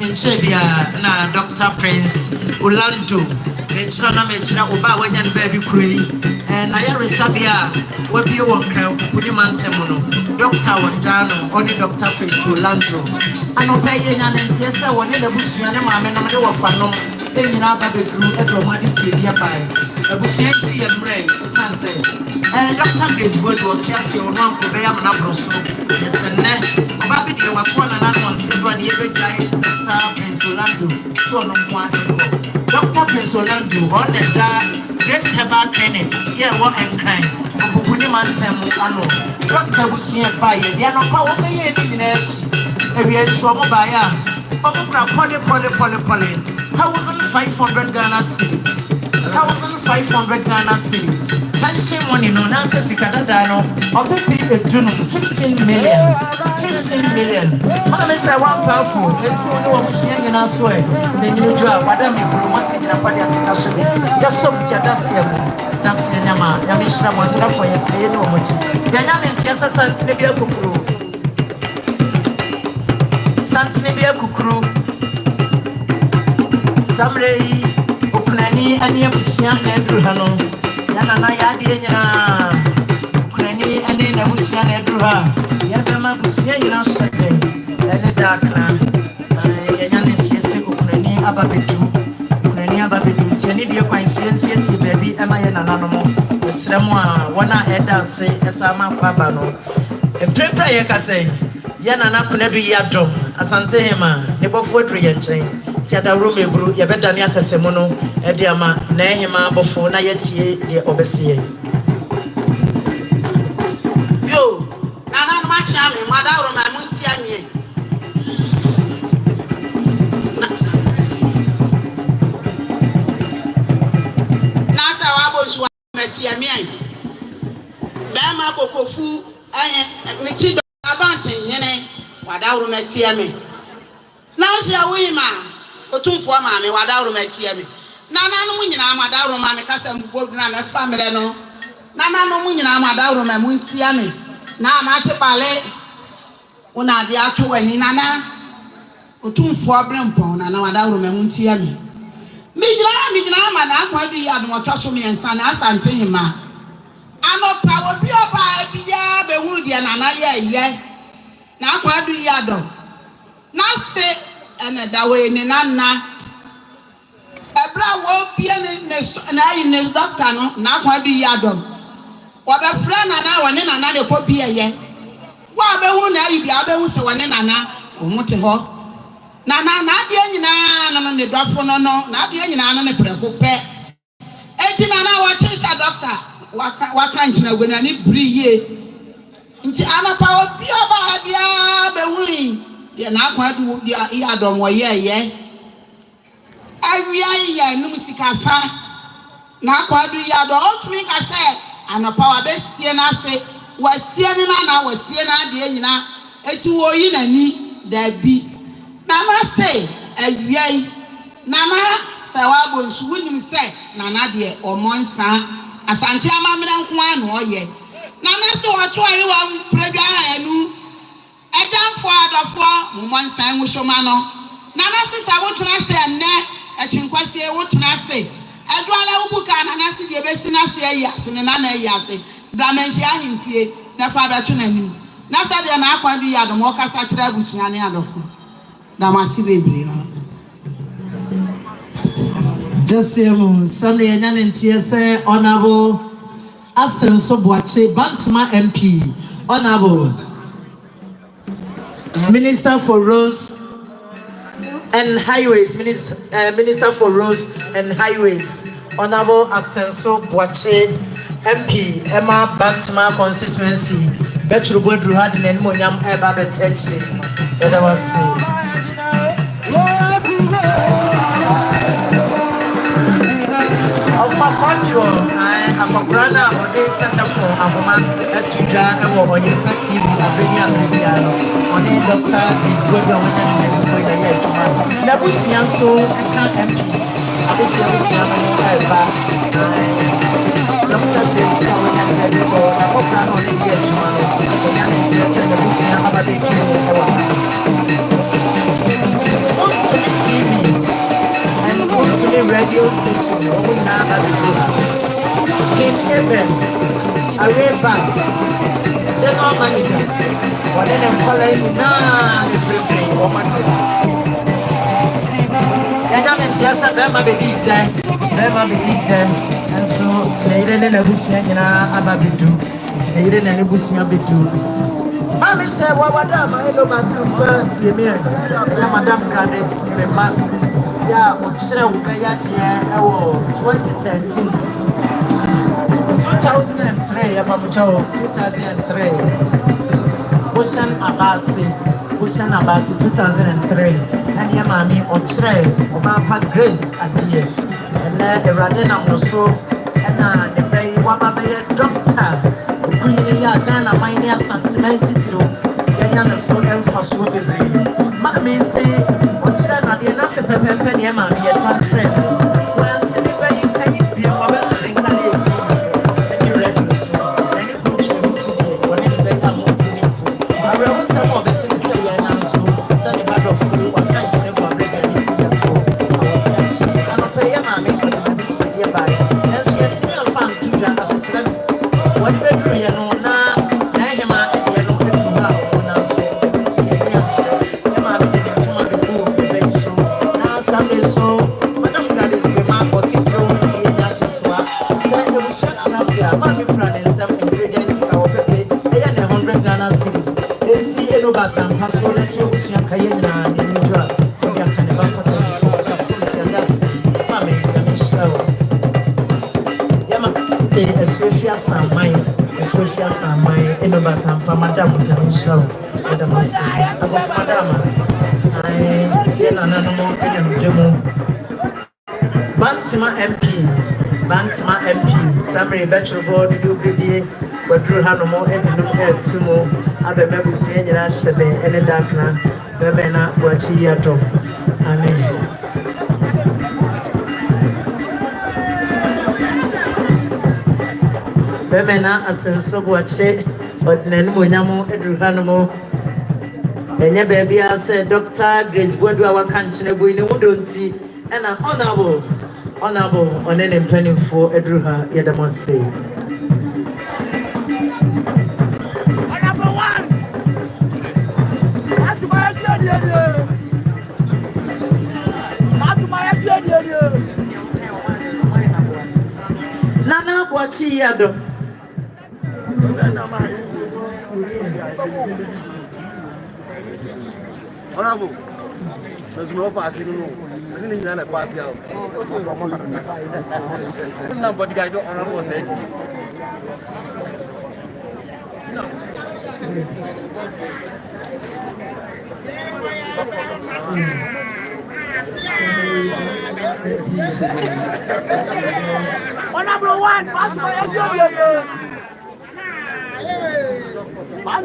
enche bia na Dr Prince Orlando mechira na mechira oba wanya baby kuri na ya resabia wabi wonka kuni mantemu no Dr Wadano oni Dr Prince Orlando anopa ye nya ntie se woni na busua ne mame no de wo fa no enyina ba bedru edro ma de sedia bai abusua si ye mre sanse Dr Grace Boadu o tia se ono anko be ya na broso esene oba bi de watwa na na no se do ne ye bejai Dr Prince Orlando so no kwa Dr Prince Orlando on the Grace Heba Kennedy, yeah, what and kind. Obukuni mantemu ano. Dr. Busia Baye, they are not power me in edge. Every edge from a buyer. Obukra poly. 1,500 Ghana cedis. 1,500 Ghana cedis. Pension money no nonsense Canada of the people 15 million. 15 million. Mama say one powerful. Let's see what we see in our soil. Then you draw madam you must see the party at just some that's the Yama. Yamishra was enough for yesterday. No much. Yana and Tiasa Santinibia Kukuru. Santinibia Kukuru. Samrei, Ukrani, and Yabusian Andrew Hanon. Yana Yadiana. Ukrani and Yabusian Andrew Ha. Yadama Busian Saturday. And the dark now. Yan and Tiasa Ukrani Ababitu. Baby, Tiani, dear coincidence, baby, am I an animal? The Sramwa, one I had to say, as I'm a pabano. And Trenta Yaka say, Yanana could never yadom, as Antehema, never for 3 and chain. Tiada room ebru ye beda ne akasemu no e de ama na ehema Baffour na yetie de obesiye yo na no ma chia me mada ro ma munti anye na sa wa bo so metie me ai ba ma kokofu ni ti do Adonko hene wada ro metie me na sha wi ma otumfo ma me wada ro metie me nana no munyina ma da ro ma me kasa mbodu na me family no nana no munyina ma da ro ma muntia me na ma che pale una dia to wani nana otumfo abrempon nana wada ro ma muntia me mijira ma na akwadu ya no twaso me ensa na asante hima anopa obi oba biya be huru dia nana ye na akwadu ya do na se ene dawe ni nana ebra wo bia ne doctor no na akwadu ya do wa be fra nana woni nana de ko bia ye wa be hu na yi bia be hu se woni nana o muti ho nana na de nyina no ne dofo no na de nyina no ne preko pe enti nana wa tisa doctor wa kan china gona ni briye nti anapa obi oba bia be huri de na akwadu dia ya do mo ye awia ya num sikasa na akwadu ya do otumi ka se anapa wa be sie na se wa sie ni na wa sie na de nyina eti wo yi nani da bi nana se awia nana se wa bo nsu wunim se nana de omonsa asante amamre nko anu oye nana se wo to ari wa prebia anu ejamfo adofo momonsa nwushoma no nana se sabotuna se ne echinkwasie wotuna se edwala ubuka nana se de besi na se ya se ne nana ya se dramenhia ahimfie na fa ba tuna nim na sa de na akwadu ya do mo kasa kira abusia ne adofo da masi bebre no Aseibu samre enya ntie se honorable Aseibu Bantama MP honorable Minister for Roads and Highways, Minister for Roads and Highways, Honorable Aseibu MP, Emma Bantama constituency, Baffour Kyei had an emonyam eba betechi. That was control, I am a brother or a for a woman at Tuja or your TV, on a Dr. Grace Boadu with a year to my Labusian so I can't empty. I wish I was Dr. Grace Boadu for a opera on a year to my and go to the radio station, Oheneba, King Eben, Array Banks, General Manager, whatever I'm calling now, the preparing woman. And I'm in Tiasa, Bema Bedita, and so they didn't have Ababidu, they didn't have Bidu. Mammy said, what am I? Madame Grace, yeah, Ochre Ubaya here, 2013, 2003, Apamucho, 2003, Ocean Abasi, 2003, and Yamami, Ochre, Baffour Grace Adie, and then the Radena Moso, and the Bay Wababaya doctor, the Queen Ghana, Minia Santimentity, Yana so emphasis will be. Mammy say, enough of penny, mammy, a transfer. Well, anyway, you can be a woman to incarnate. And you read me so. And you push me see whenever they are moving. I will some of it to say, and I'm so sunny bag of food. What kind of never break any single soul? I was saying, I don't pay a mammy for the city by. And she had to be found to that as a child. What bedroom you know now? I am out of the yellow people now. So, it's a young child. So, Madame Grace Boadu for Citro, said the shot Mammy Pratt some ingredients our pepe, and 100 Ghana cities. They see a Batam, Paso, the Chobus, Yakayana, and Indra, and Yakanaba. Okay, especially Samai, in about Madam Show. Madam, I get an animal Bantima MP, Sammy Bachelor Board, you be but Drew Hanomo, and no head to more. I remember saying that Sabe and a darkna, Bebena, what he had to. Amen. Bebena, as in so what say, but Nenamo, Edru Hanomo. And your baby, I said, Dr. Grace Boadu, our country, we don't see, and an honorable, on any penny for Edruha, yet I must say. Honorable one! Not to my Nana, what she had. Honorable, there's no passing room. I didn't even party out. Nobody I don't honorable say. Honorable one, back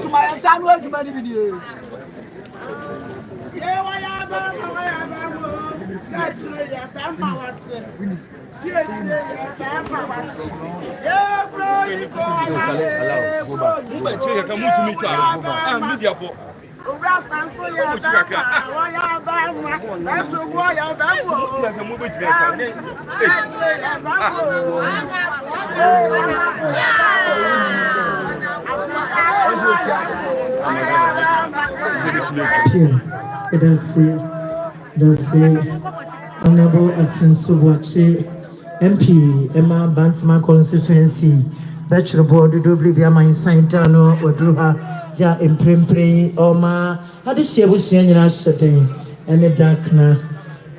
to my son, where's the money video? It does say, Honorable Aseibu MP, Emma Bantima constituency, Bachelor Board, Odehyie Saint Tano, Odruha, Ja Imprempre, Oma, Adonko, and the Darkna,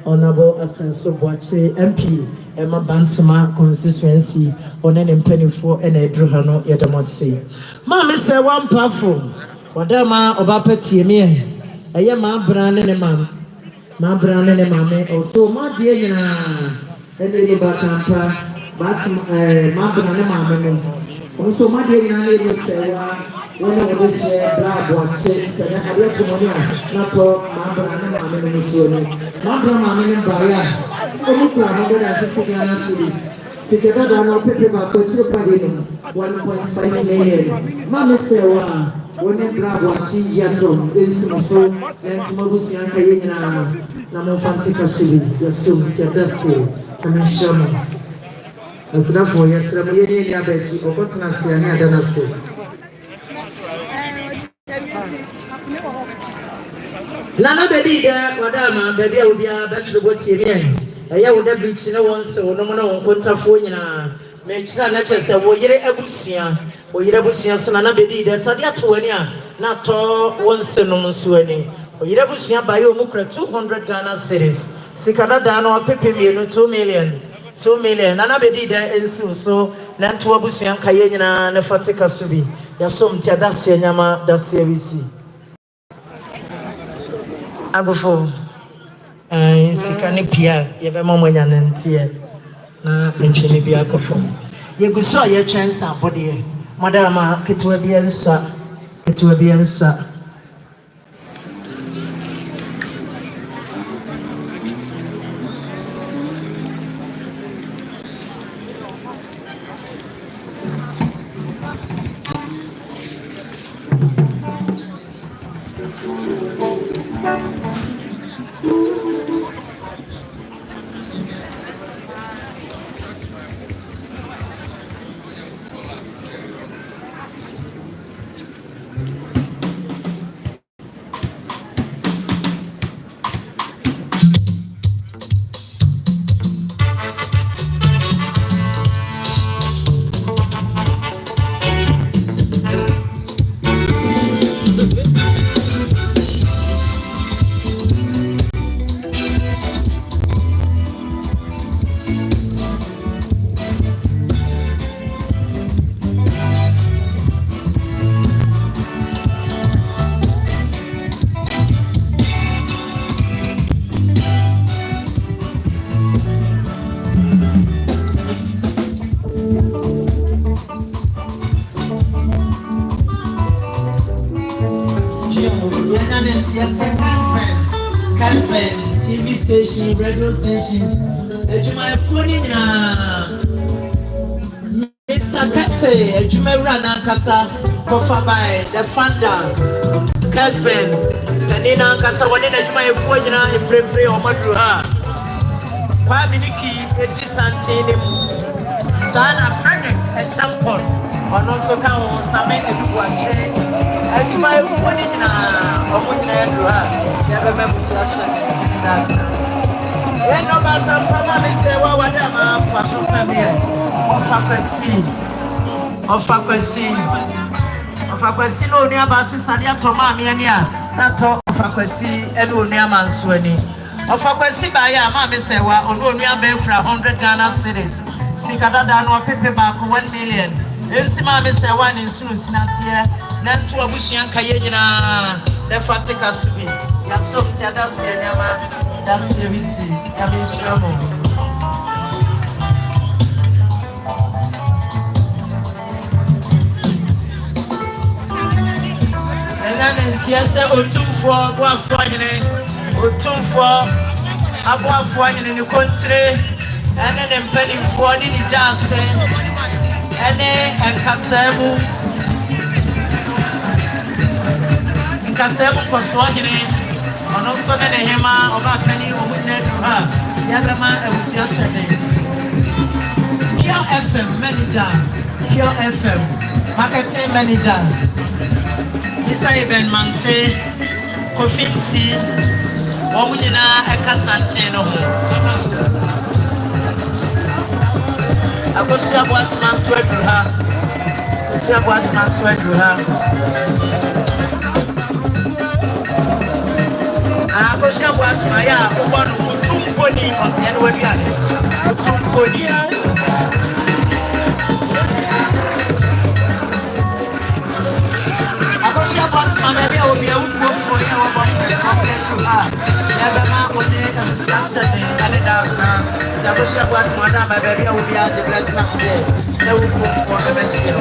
Honorable Aseibu MP, Emma Bantima constituency, on an penny for and a Druhano, Yadamose. Mamma said one powerful, Wadama Obapeti, a young man, brand and a man. My brother and mammy, also my dear, and the Batampa, but my brother and mammy. Also, my dear, when I was black one says, and I had to money, not all my brother and mammy. My brother, mammy, and Brian, only 150 cities. Together, I know people about 1.5 million. Mammy said, when you grab what she yatom is so, and tomorrow's young Kayana, Namo Fantica City, your soon, Tiadasi, and Shaman. As enough for yesterday, I bet you forgot to see another. Nana baby, Madama, baby, I will be a bachelor. What's your name? I would have reached no one, so no one on Contafonia. Make sure not just a warrior Abusia. Oyirabusia sana bedi de sadia toania na to wonse no suani oyirabusia bayo mukra 200 Ghana cedis sikada da no pepe mienu 2 million na bedi de ensu so na to abusia kaye nyina na fatika subi yasom tia dasie nyama dasie wisi agofo sikane pia ye be mamonya nantie na menchene bia akofo ye guso ye transa body Madama, Ketuabiansa. Caspen, TV station, radio station. My phone in Mr. Kase, Jumerana Kasa, Kofa by the founder. Caspen, Kanina Kasa, one in my phone in Prepre or Madura. Paminiki, Ejisantin, Sana Frederick, and Champon, or also come Samek and Kwarteng. My phone in Oheneba, never remember that. When no matter probably say, well, whatever, fashion family, of Aquasi, no near Bassi Sadia Tomamia, that talk of Aquasi, and no near Manswani. Of Aquasi by a mammy say, well, on no near Bankra, 100 Ghana cities, Sikada no paperback 1 million. Ensima Mr. One in Suits, not here. Nan to Abushian Kayena, the Fatica Subi, Yasom Tiadas, that's the VC, Yamin Shramo. And then Tiasa O2 for O2 for in the country, and then penny for the Jazz. And Kasemu Koswahili, and also the Hema of our penny or witness to her. Yadama, it was yesterday. Pure FM manager, Pure FM marketing manager, Mr. Eben Mante, Kofinti, Omina, Ekasantino. I go see what man sweat to her. See what man sweat to her. I go see what my one who pony of the end of I go see what my baby will be able to go for you about the never mind what they can discuss and it out. I wish I was madam, my baby will be out the blood taxi. They will go for the mention.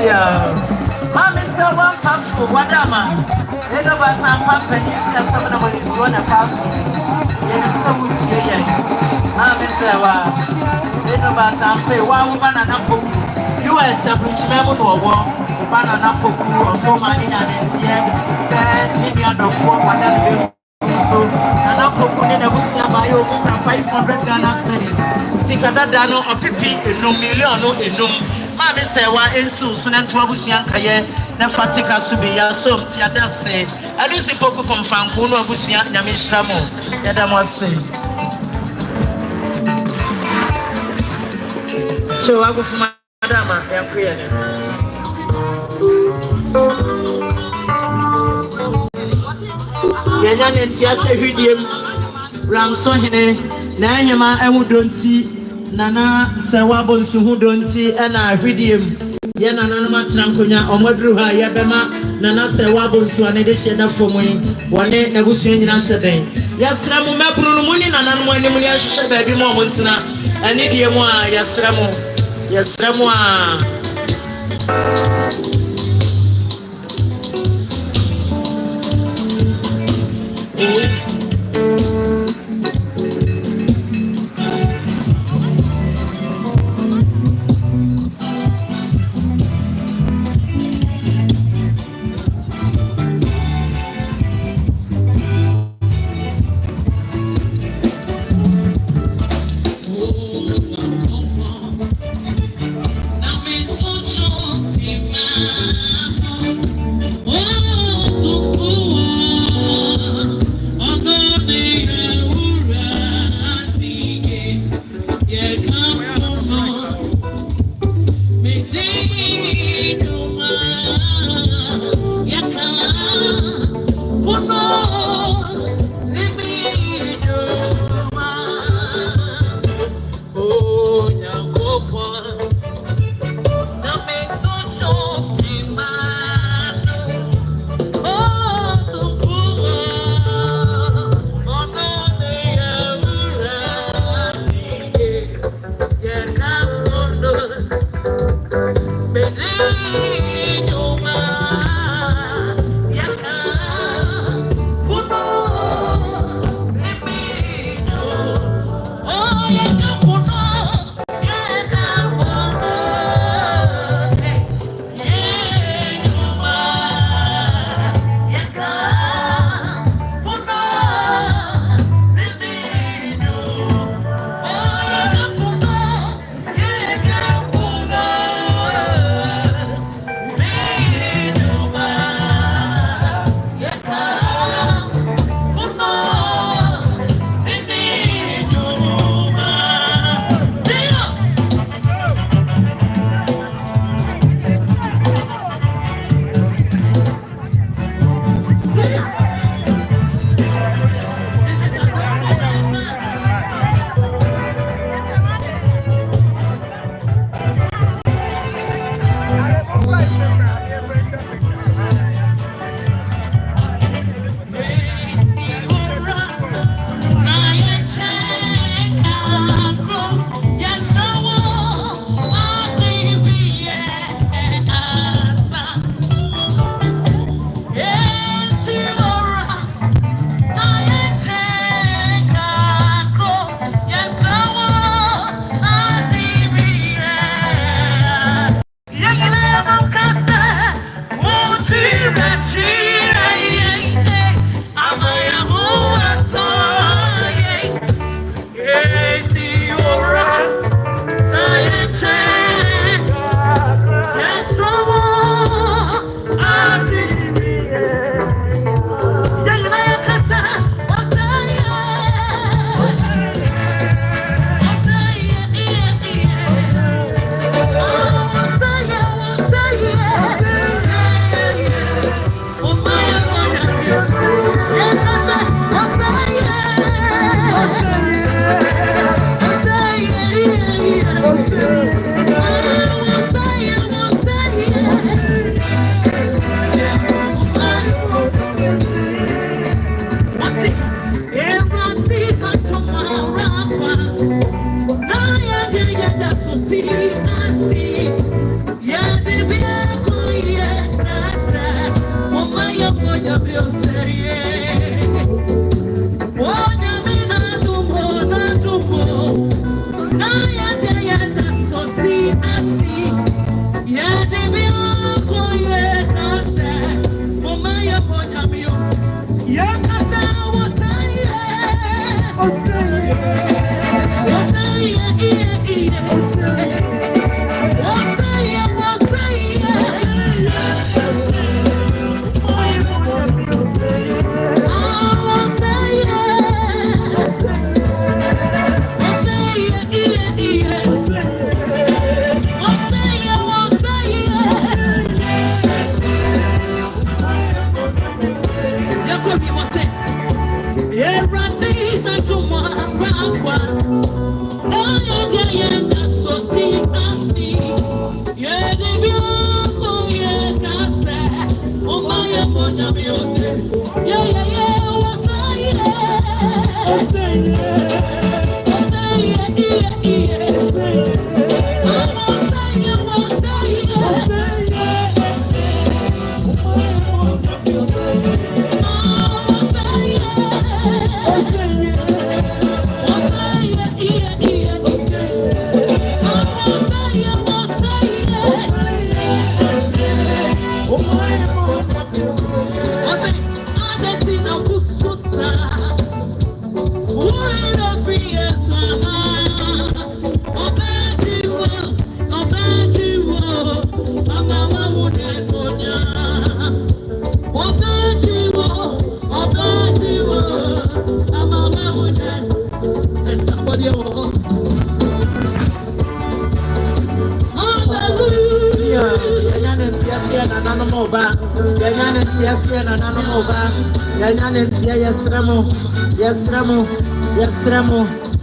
Mammy said one pump for Wadama. They know about time pump and you see some of the money is one a pass. They know so good here. Mammy said, they know about time pay 1 woman and a book. You are a separate member or one, banana poku or so many and here, said, maybe under 4 whatever. So, and I'm putting a bush by your 500 Ghana cities. Sikada Dano or Pipi, no million, no enum. Mammy say, why in Susan and Twabusian Kaye, the Fatica Subia, so Tiada say, I lose in Poco confirm Kuno Busia, Yamishramo, Yadam was say. So I go for my Madama, they are clear. Yayan and Tiasa Hidium, Ramsohine, Nahima, I would don't see. Nana Sawabon Suhu don't see and I read him. Yana Matramkonya, Omadruha, Yabema, Nana Sawabon Suane de Sheda for me, one day Nabusian yesterday. Yes, Ramu Mapuni and Anamania Shababy Momentana, and Idiamoa, yes, Ramu, yes, Ramua. Now,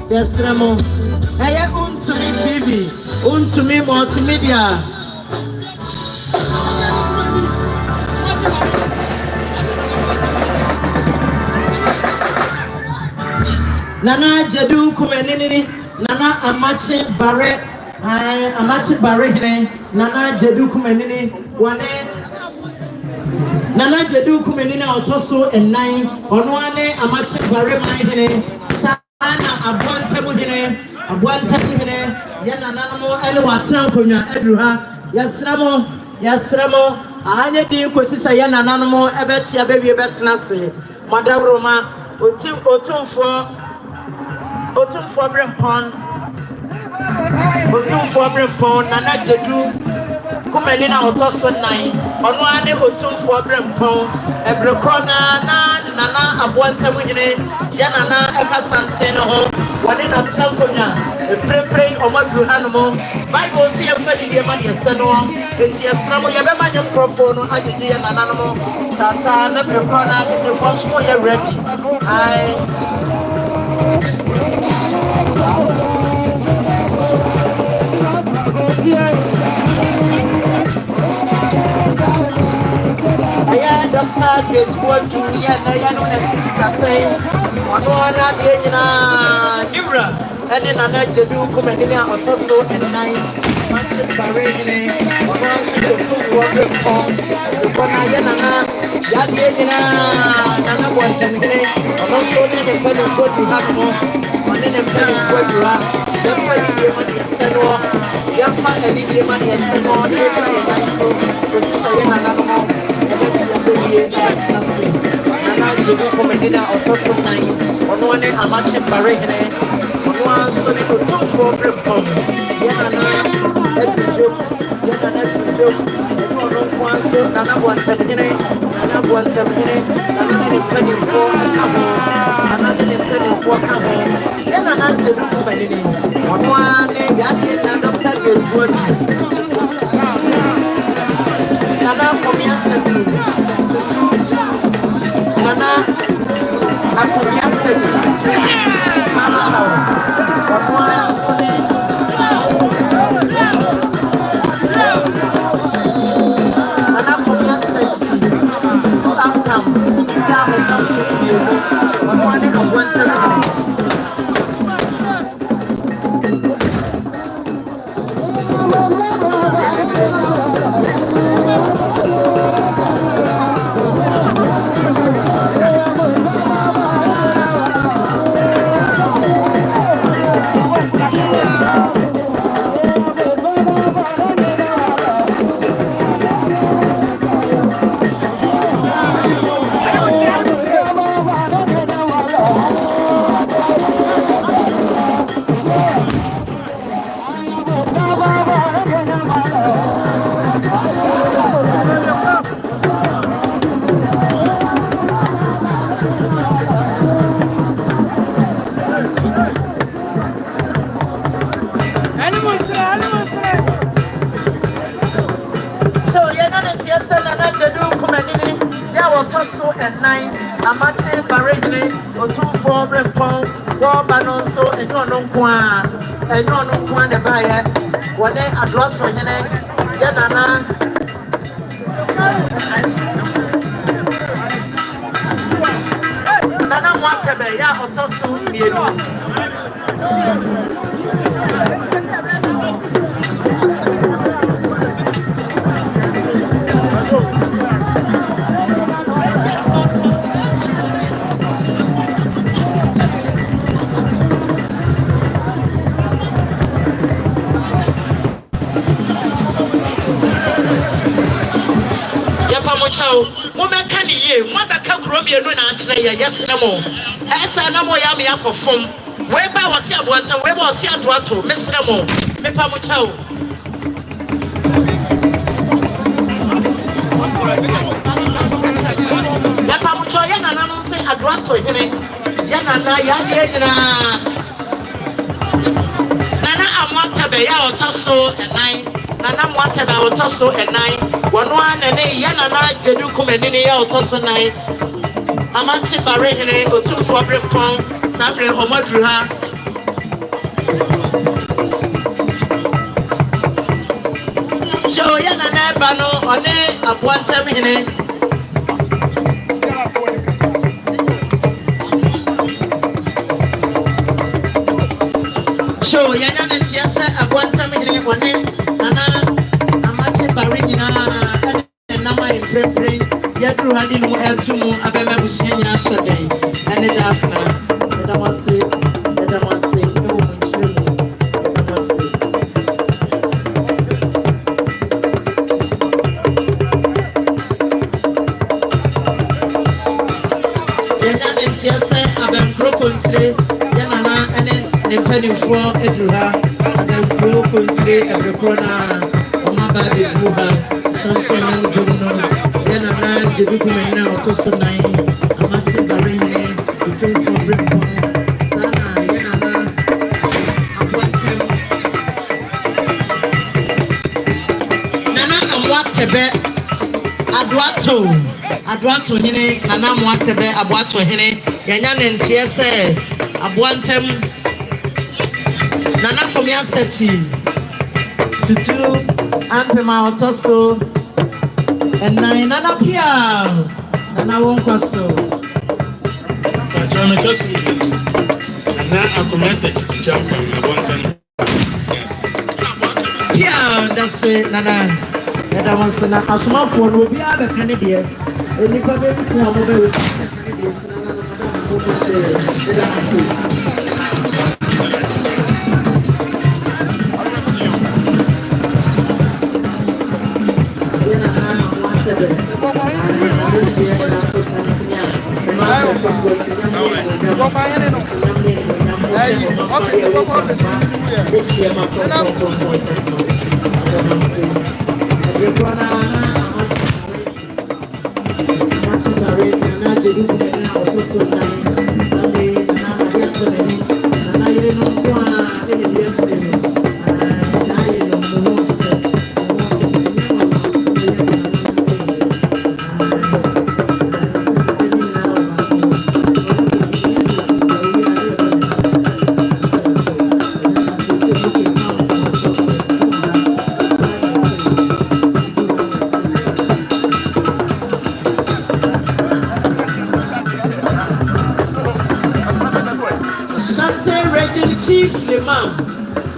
Yesremo. Hey, Untumi TV, Untumi Multimedia. Nana Jedu Kumenini, Nana Amachi Barre, Amachi Barre, Nana Jedu Kumenini, Wane. Nana Jedu Kumenina Otoso and 9, Onwane Amachi Barre Mahine, Sana Abuantamine, Yananamo, and Watrankonia, Edruha, Yasramo, Ahanya Dinko, Yananamo, Abetia baby Betnase, Madame Roma, Otum for Brempon, Nana Jedu. Kumelina Otoso 9, Onwane Otum for Brempon, Ebrecona, Nana Abuantamine, Janana Eka Santeno, Wanina Tranconia, a pre Omadu Hanamo, Bible see a felly dear money, Seno, and Tiasamo Yabamanian Propono, Ajiji and Anamo, Tata, Nebrecona, the first more ready. Dr. Grace Boadu, Yano, Ibra, and then Nana Jedu, Kumelia, Otoso, and 9, Manchester Barrene, Yanana, Yadina, Nana Kwarteng, also the fellow for the Hamo, and then the fellow for the Ra, the fellow money is Senor, Yafa and Lydia money is Senor, and so, this is a Yanamo. Nana Jedu Kumelia, Otoso 9, Onwane Amachi Barrene, Onwan Sony Otum for Brempon, Yanana, every joke, Nana Buantamine, Nana penny for Cabo, another penny for Cabo, then an answer to Kumelia, Onwane, Yadi, Dr. Grace Boadu, Nana Komia Setu, Nana Akomia Setu, otoso and 9 amache barene otumfo brempon wo banonso enyo no nkoa ne baye wone adroto nyene yanana nana mwatebe ya otoso mienu Chao, woman can ye, mother can grow me a no answer, yes, no more. As I know, I am a perform. Whereby was your one, where was your daughter, Miss Ramo, Mepamuchao. Mepamucho, Yana, say a daughter, Yana, Nana, I want to be out so and 9. Nana want about Tosso and 9. One and a Yanana Jedukum and any out Tosso 9. Amachi Barene or 2 for Brimpon, Sabre or Madruha. Show Yanana Bano on a one time in it. Show Yanana and Tiasa at one time in it. Nana, Amachi Barina, and Nama in Prepring, Yadu Hadin Eltumu, Abema Busiana Saday, and the Dakna, and I must say, Abankro country, Yanana, and the penny for Edruha. Country and the corner Omaba Buha, something and Jono, Yanana, Jedukuman now, Tosto 9, Amachi Barine, it is for Brimpon, Sana, Yanana, Kwarteng. Nana, and what Tebe, Adwato Hine, Nana Mwatebe, Abwato Hine, Yanan and Tiese, Abwantem. Nana Komia Sechi Tutu Ampema Otoso and Nana Pia Nana Wonkaso Nana Komia Sechi to jump on yeah, that's it, Nana. That was a small phone will be other Canadian. And you come in small mobile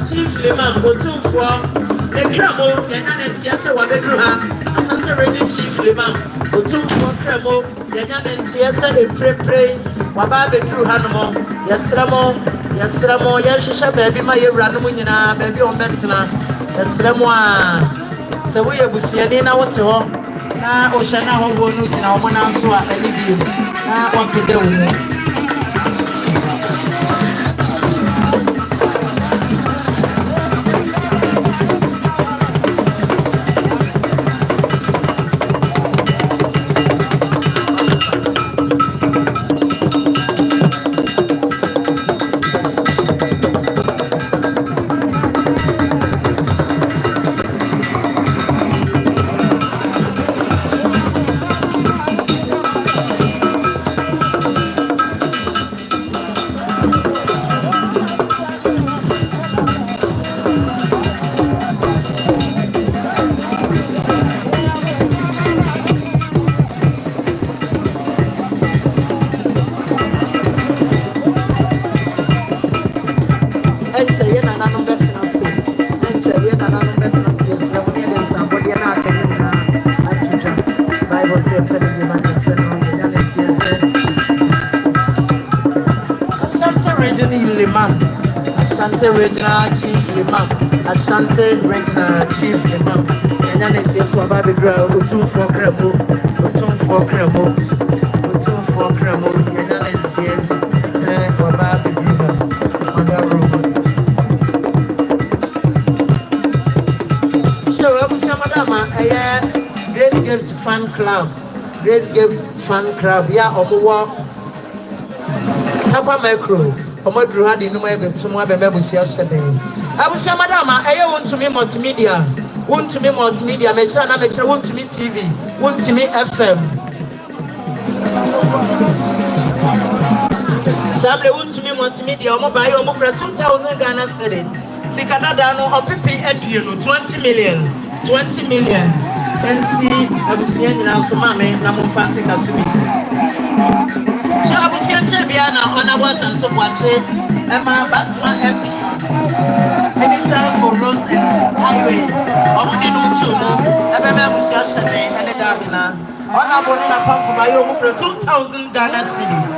Chief Leman, Otum for the Cramo, Yanan and Tiasa Wabedruha, Asante Region Chief Leman, Otum for Cramo, Yanan and Tiasa, a pray, Wababedruhanamo, Yasramo, Yashisha, baby, my Ranumunina, baby on Betna, Yasramo, Sawaya Busianina, what to all, now Oshana Hobo, now one answer, I leave you, now what to do. Imam, Asante Regional Chief Imam, Asante Regional Chief Imam. And then it is what Baby Girl, Utu for Kremo, and then it's here, say what Baby Girl on the room. So, I was some Madama, a Great Gift Fan Club, yeah, Omowa. Tapa micro, Omadru had in no way to my baby's yesterday. I was saying, Madam, I want to me multimedia, want to me multimedia, make sure want to me TV, want to me FM. Sable want to me multimedia, mobile, Omopra 2,000 Ghana cedis. Sikadano, or PP Edwin, 20 million. And see, I was saying, now, so mammy, Namufanti Kasumi. Chabiana on a was and so watch it. Emma Batman MP. Minister for Roads and Highway. Omudino Chumo. Emma was yesterday and a darkna. On a bonnet apart from my own 2,000 Ghana cities.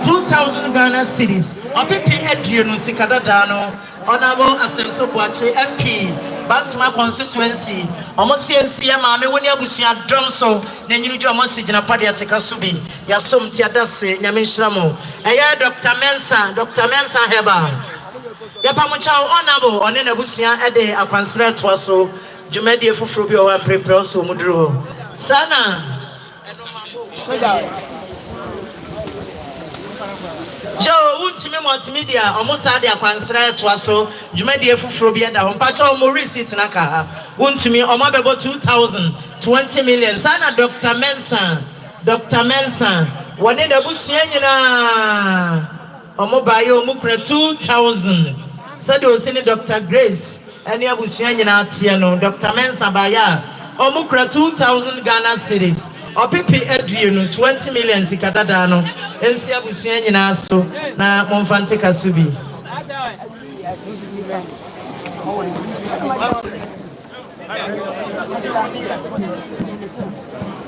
2,000 Ghana cities. Or Pipi Edwin Sikadano. Honorable Aseibu Amanfi MP. Bantima constituency. Almost CNC, Mammy, when you was your drum so, then you do a message in a party at Kasubi. Yasum Tiadase, Yamishramo. Aya Dr. Mensa Heba. Yapamucha honorable on a busia a day a consider to us so. Jumedia for Frubio and prepare so Mudro. Sana. Joe, won't me multimedia, almost had a consider to us so. Jumedia for Frubia, the Hompacho Maurice Naka. Won't me or about 2,000, 20 million. Sana Dr. Mensa, one in the Bushina. Omobayo Mukra 2,000. Said was in Dr. Grace, and ya Bushina Tiano, Dr. Mensa Baya, Omukra 2,000 Ghana cities. Or Pipi Edwin, 20 million Sikadano, and Sia Bushina so na Monfante Kasubi.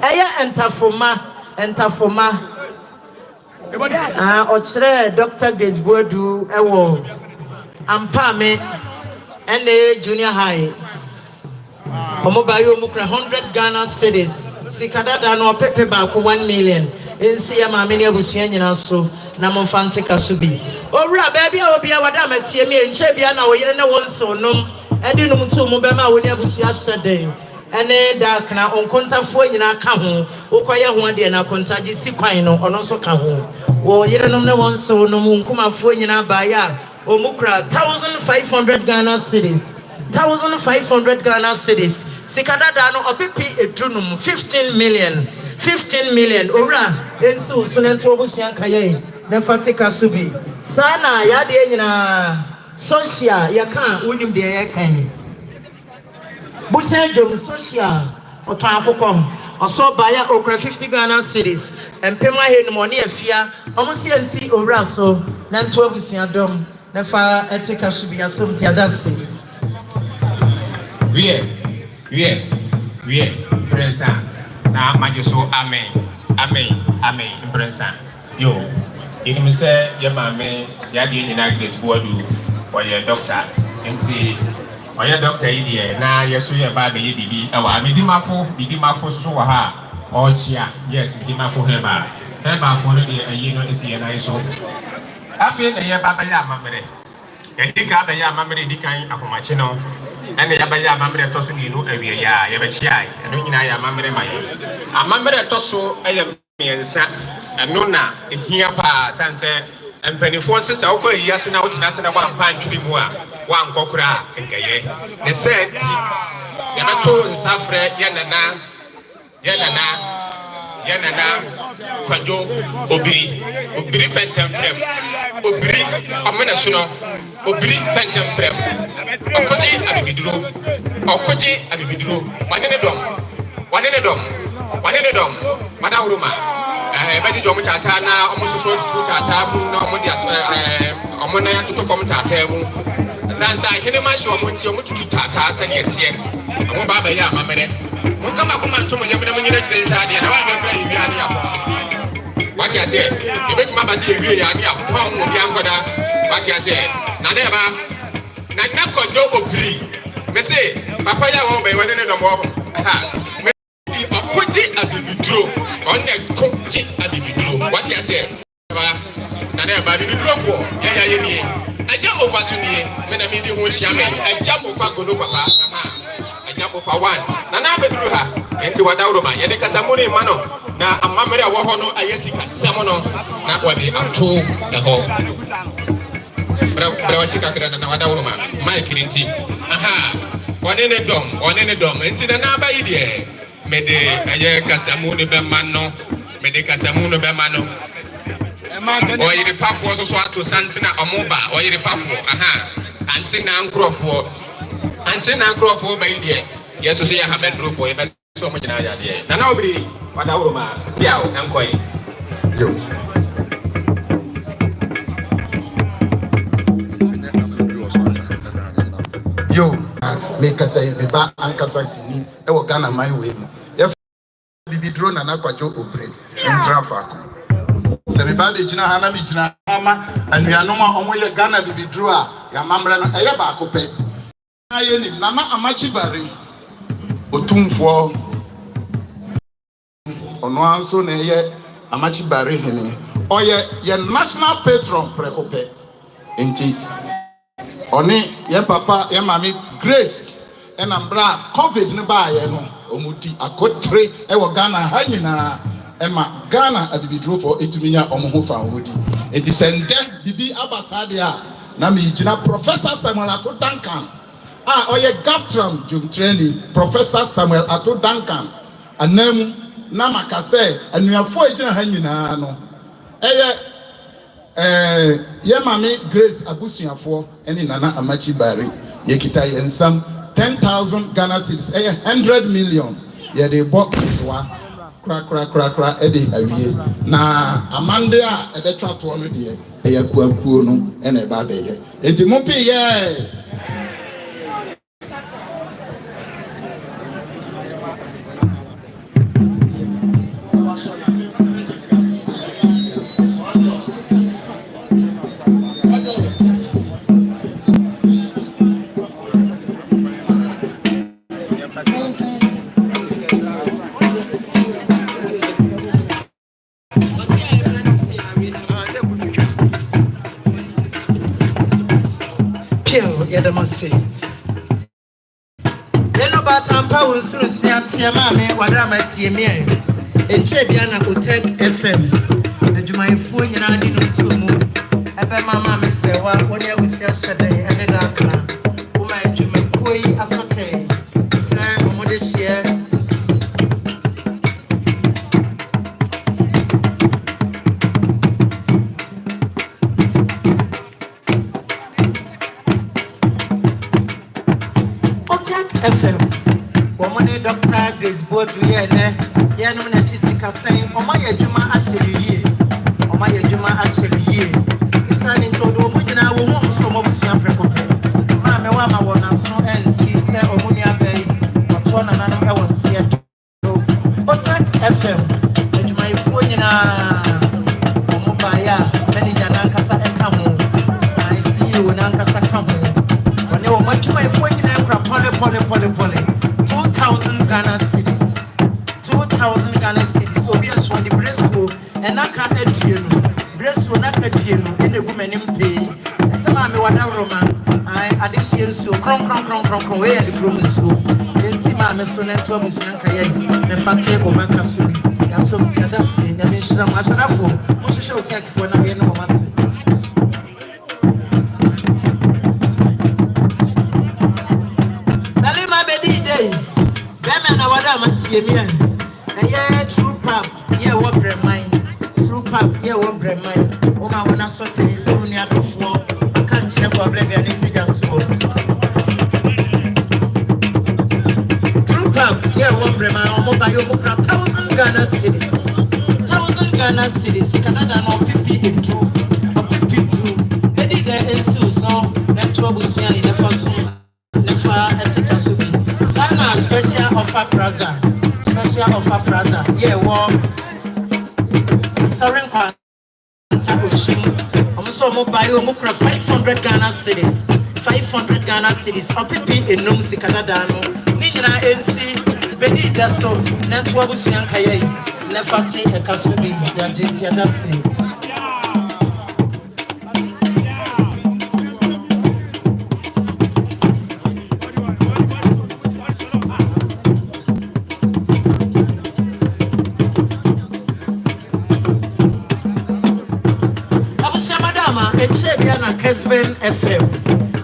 Aya entafoma. Ochre Dr Grace Boadu ewo ampame and junior high. Omobayo mukra 100 Ghana cities. Sikadada no pepe ba ko 1 million. Ensi ya ma meni abusuan nyina so na Monfante Kasubi. Owura baby a obi a wada matie me enche bia na oyere na wonso nom. Edi num tu mu be ma woni abusua hyeden. Ene dark na onkontafo nyina ka ho. Okoye ho ade na kontaji si kwan no ono so ka ho. Wo yere nom na wonso nom nkumafo nyina ba ya omukra 1,500 Ghana cities. 1,500 Ghana cities. Sikadada no opipi edunum 15 million. Ora ensu sunento obusian kaye na fatika subi. Sana ya de nyina social yaka wonim de yakan. Busenjom social otan akoko oso baya okra 50 Ghana cities. Empema he no money afia omusiansi ora so na nto obusian dom na fa etika subi asom ti adase. We prensa na majoso amen prensa yo ini mi se ye mame ya di nyina Grace Boadu oye doctor nti oye doctor yi die na yeso ye ba be ye bibi e wa midimafo so wa ha o chia yes midimafo heba fo no de ayi no esi ye na yeso afi na ye ba ba ya mamere ye dika ba ya mamere dikan akomache no ene ya ba ya mamere to so ni no awie ya ye be chia eno nyina ya mamere maye amamere to so eye miensa eno na ehia pa sanse empanifo sesa okọ yiyase na wotina se na wampa ntwiri mu a wankokora nkaye ne set ya beto nsafre ye nana kwajo obiri pentem frem obiri amena suno obiri pentem frem okoji abibiduro wanene dom madawruma bedi dom tata na omusoso tutu tata bu na omodi omona ya tutu kom tata bu sansa hene ma shi omonti omututu tata sane etie omo baba ya mamere mun kama kuma ntomo yamina munyina kire tade na wa be fra yi ani akọ wati ase ebetuma ba se ewie ya ani akọ pa mo bi ankoda What you say? Naneba, Nanakojo Obri. Me say, Papa ya won't be winning no more. Me Okoji Abibidro, on the Koji Abibidro. What you say? Naneba, Bibidro for, yeah, I jump over Sunni, when I mean you won't shame me. I jump over Godo Papa. I jump over one. Nana Bedruha, and to Wadauroma, Yadikasamuni Mano. Now, a mamma, I want to Ayesika Samono, not what they are to the whole. But I want to check out another woman, my kidding. Aha, one in a dome, and to the Naba idea. Mede Ayakasamuni Bemano, Medicasamuni Bemano. Or the puff was also to Santina Amoba, or the puff, aha, Antina Ankro for by idea. Yes, so see, I have been through for you. So much idea. Now, nobody, what I would yeah, I'm going. Yo, make us say, be back, Uncle Saxony, I will Ghana my way. If be drone and aquajo obre in traffic. Everybody, Jina Hana, Mijina, and we are no more on your Ghana be drew a Yamambra and Ayabacope. I am Nana Amachi Barry. Otum for on one son, Amachi Barry, or your national patron Precope. Indeed. Oni ye papa ye mami Grace and ambra COVID ne ba ye no omudi akotre e wo Ghana ha nyina e ma Ghana abibidro for etuminya omo fa wodi enti sende bibi abasade a na me gina Professor Samuel Ato Duncan oye Gaftram jum training Professor Samuel Ato Duncan anam na makase anuafo egina ha nyina no eye ye mami Grace abusuafo eni Nana Amachi Bari ye kita ye nsam 10,000 Ghana cedis 100 million ye de box wa kra e de awie na amande a e de twa to no de e ya kuakuo no ena e ba be ye enti mo pe ye Yadamasi. Yeno batampa unsuru siatia mame wadama tiemie. Enche biana Odehyie FM. Ejumaifo nyina di no tumu. Ebe mama me sewa woni abusia hyede ene da kana. Uma ejumekuo yi asote. Se omode hye. FM. Woman Dr Grace Boadu ye ne ye no na chisika sen o ma yadwuma actually here. O ma yadwuma actually here. Isani todo mo nyina wo ho so mo busua prekope. Ma me wa ma wona so ensi se o mo nia bai. O to na nanom e won se do. Odehyie FM. Yadwuma ifo nyina o mo ba ya manager na nkasa e ka ho. Na CEO na nkasa ka ho. One wo matwuma ifo nyina Pole 2,000 Ghana cedis 2,000 Ghana cedis so we are showing the breastful and I can't educate you breastful not educate you in the woman in pay some me wada roma I addition so kron where the groom so then see my so na to me so nka ye me fate o maka so bi ya so mtia da se na me shira masarafo mo hye Odehyie for na ye no mase Matiemia, true pap, yeah, what bremine, true pap, yeah, what bremine. Oh, my one sort is only at the floor. Can't check what brega and see just so. True pap, yeah, what bremine, or mobile, 1,000 Ghana cedis. 1,000 Ghana cedis, Canada, no PP in true, or PP blue. Eddie there in Susan, that trouble in the first one, never at a casubi. Sana special offer plaza, yeah, well, sorry, Ata Oshim. So mobile mukra 500 Ghana cities. 500 Ghana cities. Opipi enum si Canada no. Nina NC Bedi Daso Nantua Busian Kaye. Nefati e Kasubi ya Jintia Dasi. Echebiana Kesben FM.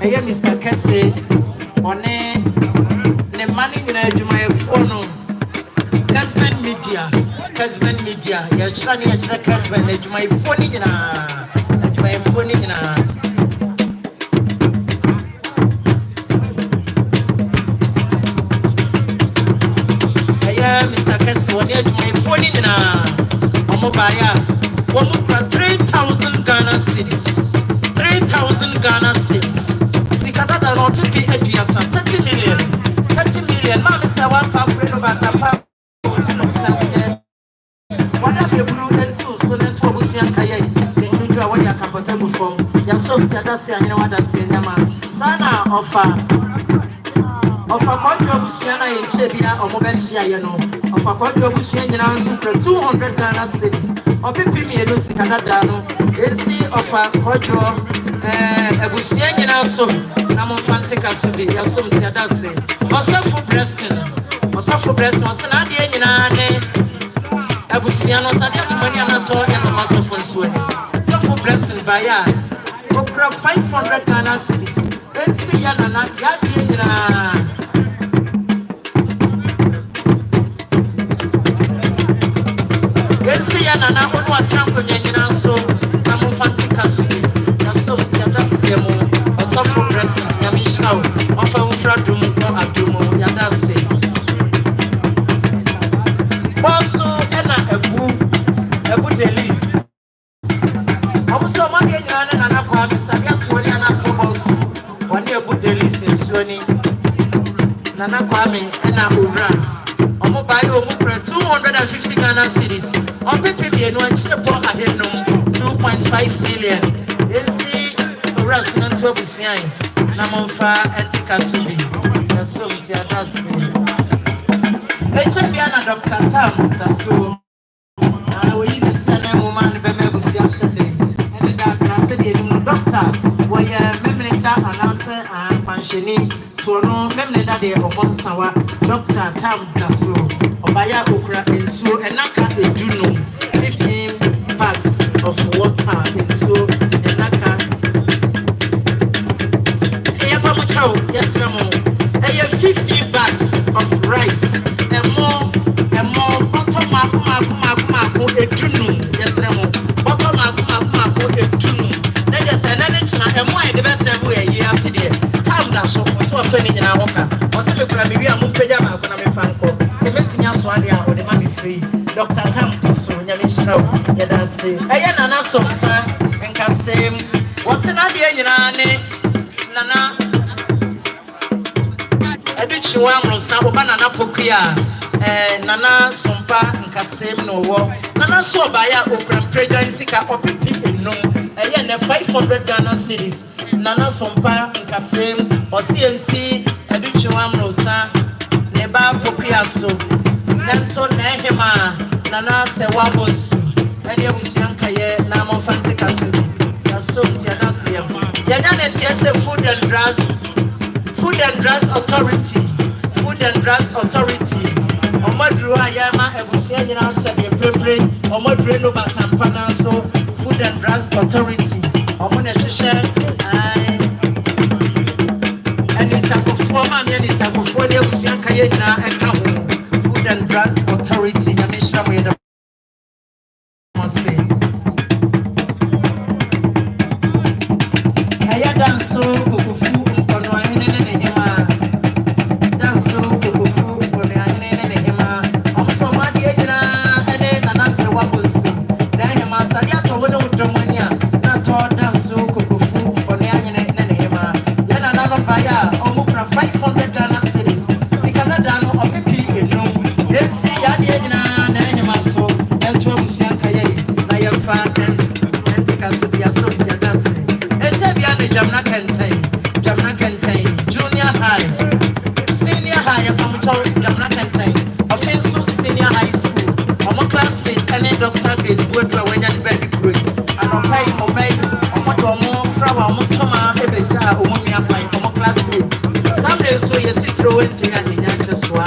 Eye Mr. Kesse one ne money in a Juma phone. Kesben Media. Ya chani ya chana Kesben e Juma phone in a phone in a. Eye Mr. Kesse one e Juma phone in a. Omobaya. 3,000 Ghana cities. 3,000 Ghana cities. Sikadada no pipi ediasa 30 million. 30 million. Ma Mr. One Pafre no batapa. Wada be bru enso so na to obusia kaye. Den nju awon ya comfortable form. Ya so tiada se anyina wada se nyama. Sana offer konjo obusia na ye chebia omobenchia ye no. Offer konjo obusia nyina nso 200 Ghana cities. Opipi mi eno Sikadada no. Ensi offer konjo ebusia nyina so na mo fantika so bi ya so tiada se. Osofo blessing osana de nyina ne Abusiano Sadia Tumanianato and the Master for Swing. So for blessing by ya, Okra 500 Ghana cities. Then see Yanana Yadina. Then see Yanana on what Tanko Yanina so, Namofantica Sui, Yaso Tiada Semo, or so for blessing, Yamishao, or for Ufradum or Adumo, Yadase. Also, Ebu Delis. Also, my young and I call Sabia 20 and October. One year, Ebu Delis in Swani Nana Kwame and Abura. Omobayo Mukra 250 Ghana cities. On PPP and one chip for a hidden 2.5 million. NC Russian to Busian, Namofa and Tikasubi. Yasum Tiadasi. Echebiana Dr. Tam, that's so. We need to woman be members yesterday. And that said, doctor, where Memneta and answer and pensioni to no Memneta de Omonsawa, Dr. Tam Dasso, Obaya Okra and so and Naka Eduno, 15 packs of water and so and Naka. Eyapamucho, yes, Ramon. 15 bags of rice and more bottom Maku Edunu, yes, Remo, bottom Maku Edunu. Then there's another channel, and why the best everywhere year today. Time that so offending in our walker. Was it because maybe I'm Mupejama when I'm a Franco? The Mentina Swadia or the money free. Dr. Tam, so Yamishno, Yadasi, Ayana Sofa, and Kasim. What's another Nana? Edichuam Sabo Banana Pokia, Nana Sompa and Kasem no war. Nana Sobaya Okran Prejansika or Pipi and no, a 500 Ghana cities. Nana Sompa and Kasem or CNC, Edichuam Rosa, Neba Pokiaso, Nanto Nehema, Nana Sewabonsu, and Yabusian Kaye, Namo Fantikasu, Yasum Tianasia, Yanan and Tiasa Food and Drugs Authority. Omadru Ayama Ebusian said in Pemple, Omadreno Batampana, so Food and Drugs Authority. Omonesha and it type of form, and it type of form, Ebusian Kayena and Food and Drugs Authority. Yamisha made a Grace Boadu when you baby pray. And on pay or make or what or more from our Mutoma, a better or Mumia by or classmates. Some days so you sit through and in Yancheswa.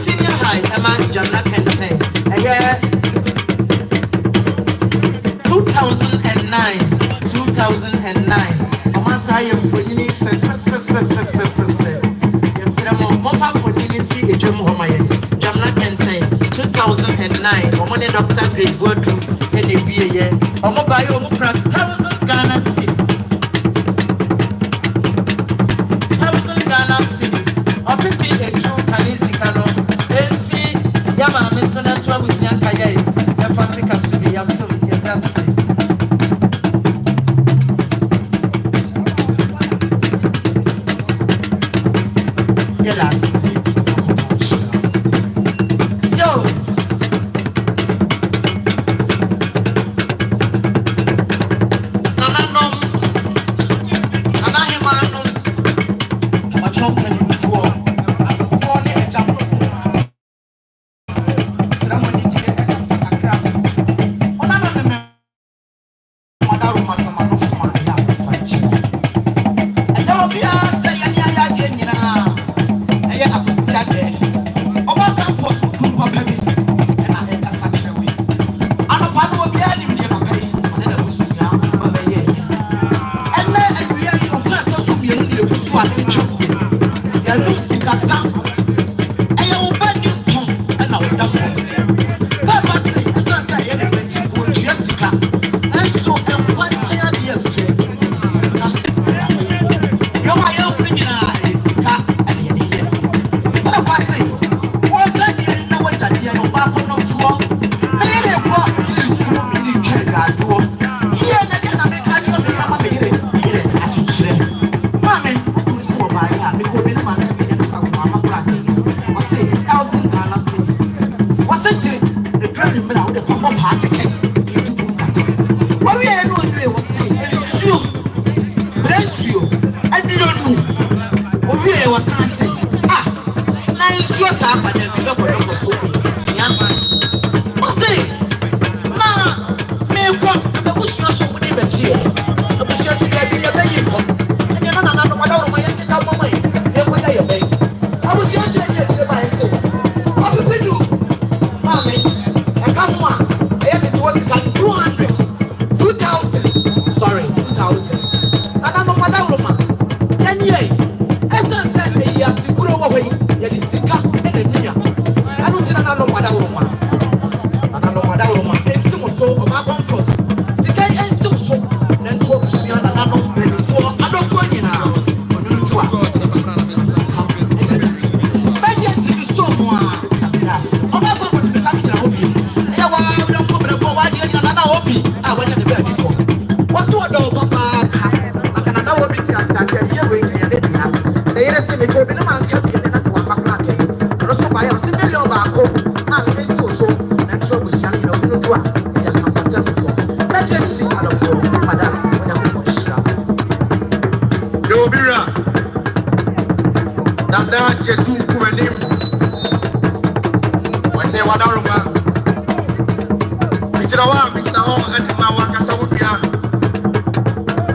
Senior high, a man John can say. A year 2009. 2009. Once I am for you, Yes, 2009, Dr. Grace Boadu, and the BA, or mobile 1,000 Ghana cities. 1,000 Ghana cities, or PP and True Kanisicano, AC, Yama, Messona, Trabusian Kaye, the Fantica Subi, assumed the industry.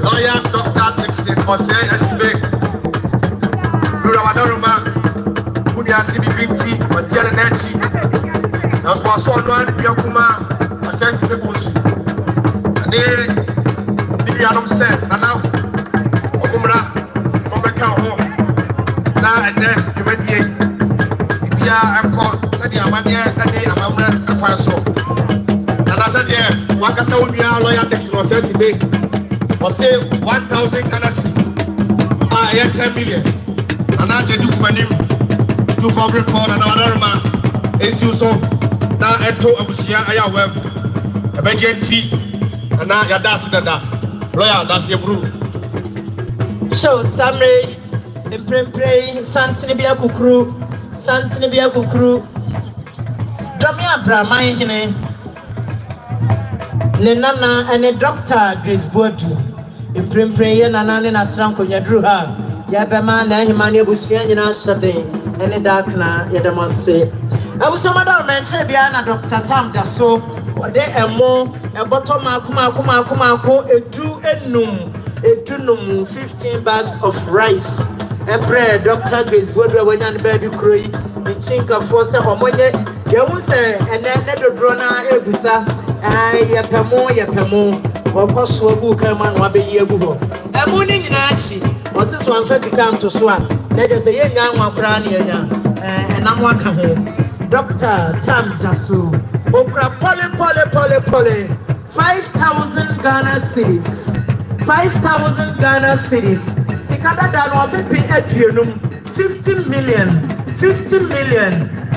Lawyer Dr. Aseibu Amanfi, but the other Nancy. That's why I saw one Yakuma, Aseibu Amanfi. And then Adam said, and now, Okumra, Omeka home. Now and then, you went here. I'm called Sadia Mania, and they are a person. And I said, yeah, Wakasa would be our lawyer text was Aseibu. Or say 1,000 Ghana cedis. I had 10 million. And I just do my name to Fabric Paul and another man. It's you so now I told Abusia I web a budget tea and now you're dancing that lawyer, that's your brew. So, Samre, in Prempre, Santinibia Kukru, Santinibia Kukru, Domia Brahmine, Nenana, and a Dr. Grace Boadu. In Prempre, Nanani, at Tranco, Yadruha, Yabama, Nahimania Busian, and Saturday, and a dark na, Yadamase. I was some other man, Chebiana, Dr. Tam, Dasso, ode emo e bottom akuma edunum 15 bags of rice. Bread, Dr. Grace Boadu when and baby croy, the chinka force of Homoye, you say, and then let the drona ebusa, yapamo, or possible book and one wabi yebuho. A morning in Axi, was this one first come to swap? Let us say, young one brownie, and I'm walking home. Dr. Tam Dasu, Okra Poly, 5,000 Ghana cities, 5,000 Ghana cities. Canada no be aduonum 50 million.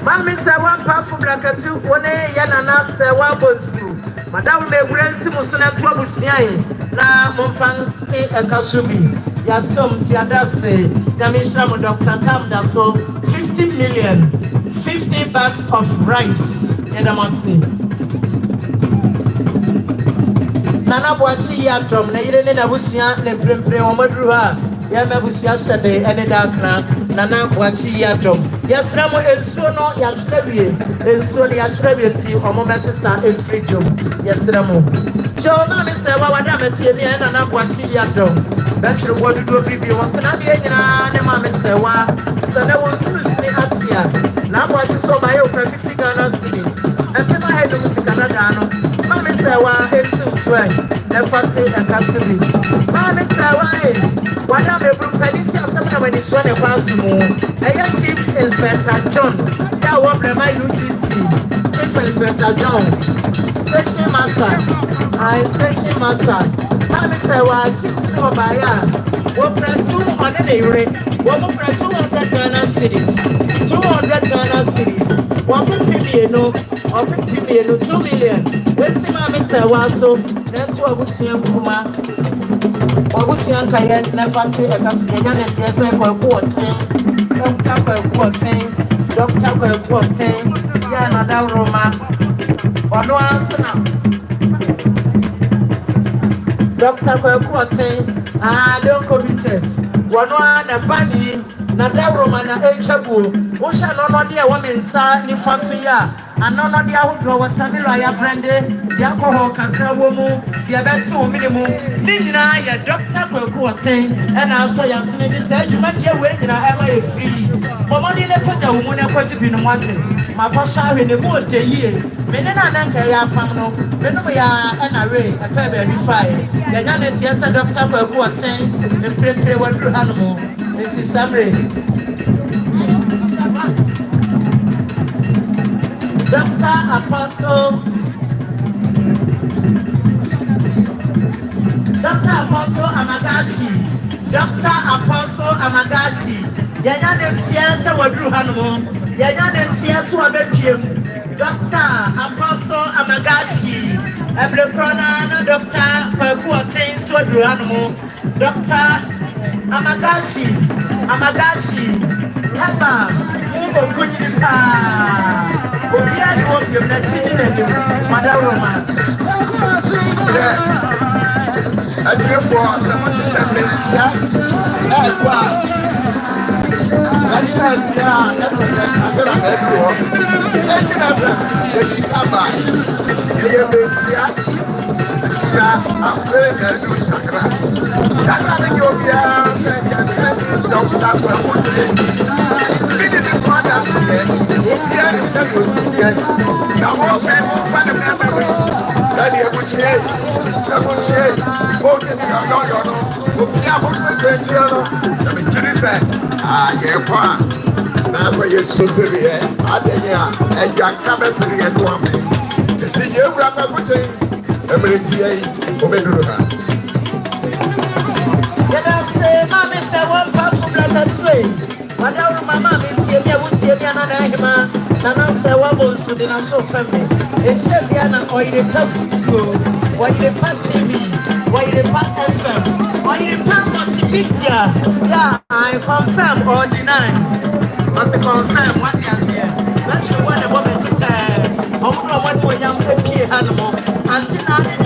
Man me say one powerful blackatu one ya na say one bonsu. Madam me buransi muso na to abusian na monfante ekasubi. Ya som ti adase na me shram Dr. Tam da so 50 million 50 bags of rice. Edamasi. Nana boachi ya drum na yire ne na busian ne prempre o madru ha. Yama busia sade ene dakra nana kwachi yadom yasramo enso no yatrabie ti omo mesesa enfridum yasramo joma me se wa wada metie mi nana kwachi yadom betri wodu do bibi wosana de nyina ne ma me se wa se na wonsuru sini atia na kwachi so ma ye 50 Ghana cedis and my head of Canada no ma me se wa ensu swag na fati akasubi ma me se wa what am I doing? When you show the classroom, I am Chief Inspector John. That was my UTC. Chief Inspector John. Station Master. Station Master. I'm Mr. Chief Sobaya. What brand 200 rate? What brand 200 Ghana cities? 200 Ghana cities. 1 million, 2 million. Let's see, Mr. Waso. Then to a Busian Kuma. Obusian Kyei never take a Cascadian and Tessa Kwarteng, Dr. Kwarteng, Yana Roma, or no answer now. Dr. Kwarteng, Adonko Vites, one a bunny, Nada Roma, Echabu, Osha no dear woman, sir, Nifasuya, and none of the outdoor Tabiri branded, the alcohol Kakawomu, the Abetu minimum, Nina, Dr. Kwarteng, and also Yasmin said, you might hear waiting, I am free. For money, the put a woman a quite been wanted. My pasha in the mood a year. Menina Nanka Famno, Venomia and Array, a fair baby fire. The young yes, Dr. Kwarteng, and pray what you animal. It is Samre. Dr. Apostle Amagashi. Yana Tiasa Wadru Hanumo. Yana Tiasu Abepim. Dr. Apostle Amagashi. Ebleprona, Dr. Kwarteng Swadru Hanumo. Dr. Amagashi. Heba. Ubo Kunyika. Obiani won't give that scene in Madam Roma. I cheer for someone to tell me, that's why. That's why, that's what I'm going to do. Let's come back. I'm very good. That's not your Yeah, I confirm or deny. Must confirm what is here. That's what the woman took. I'm not one for young people animal. Until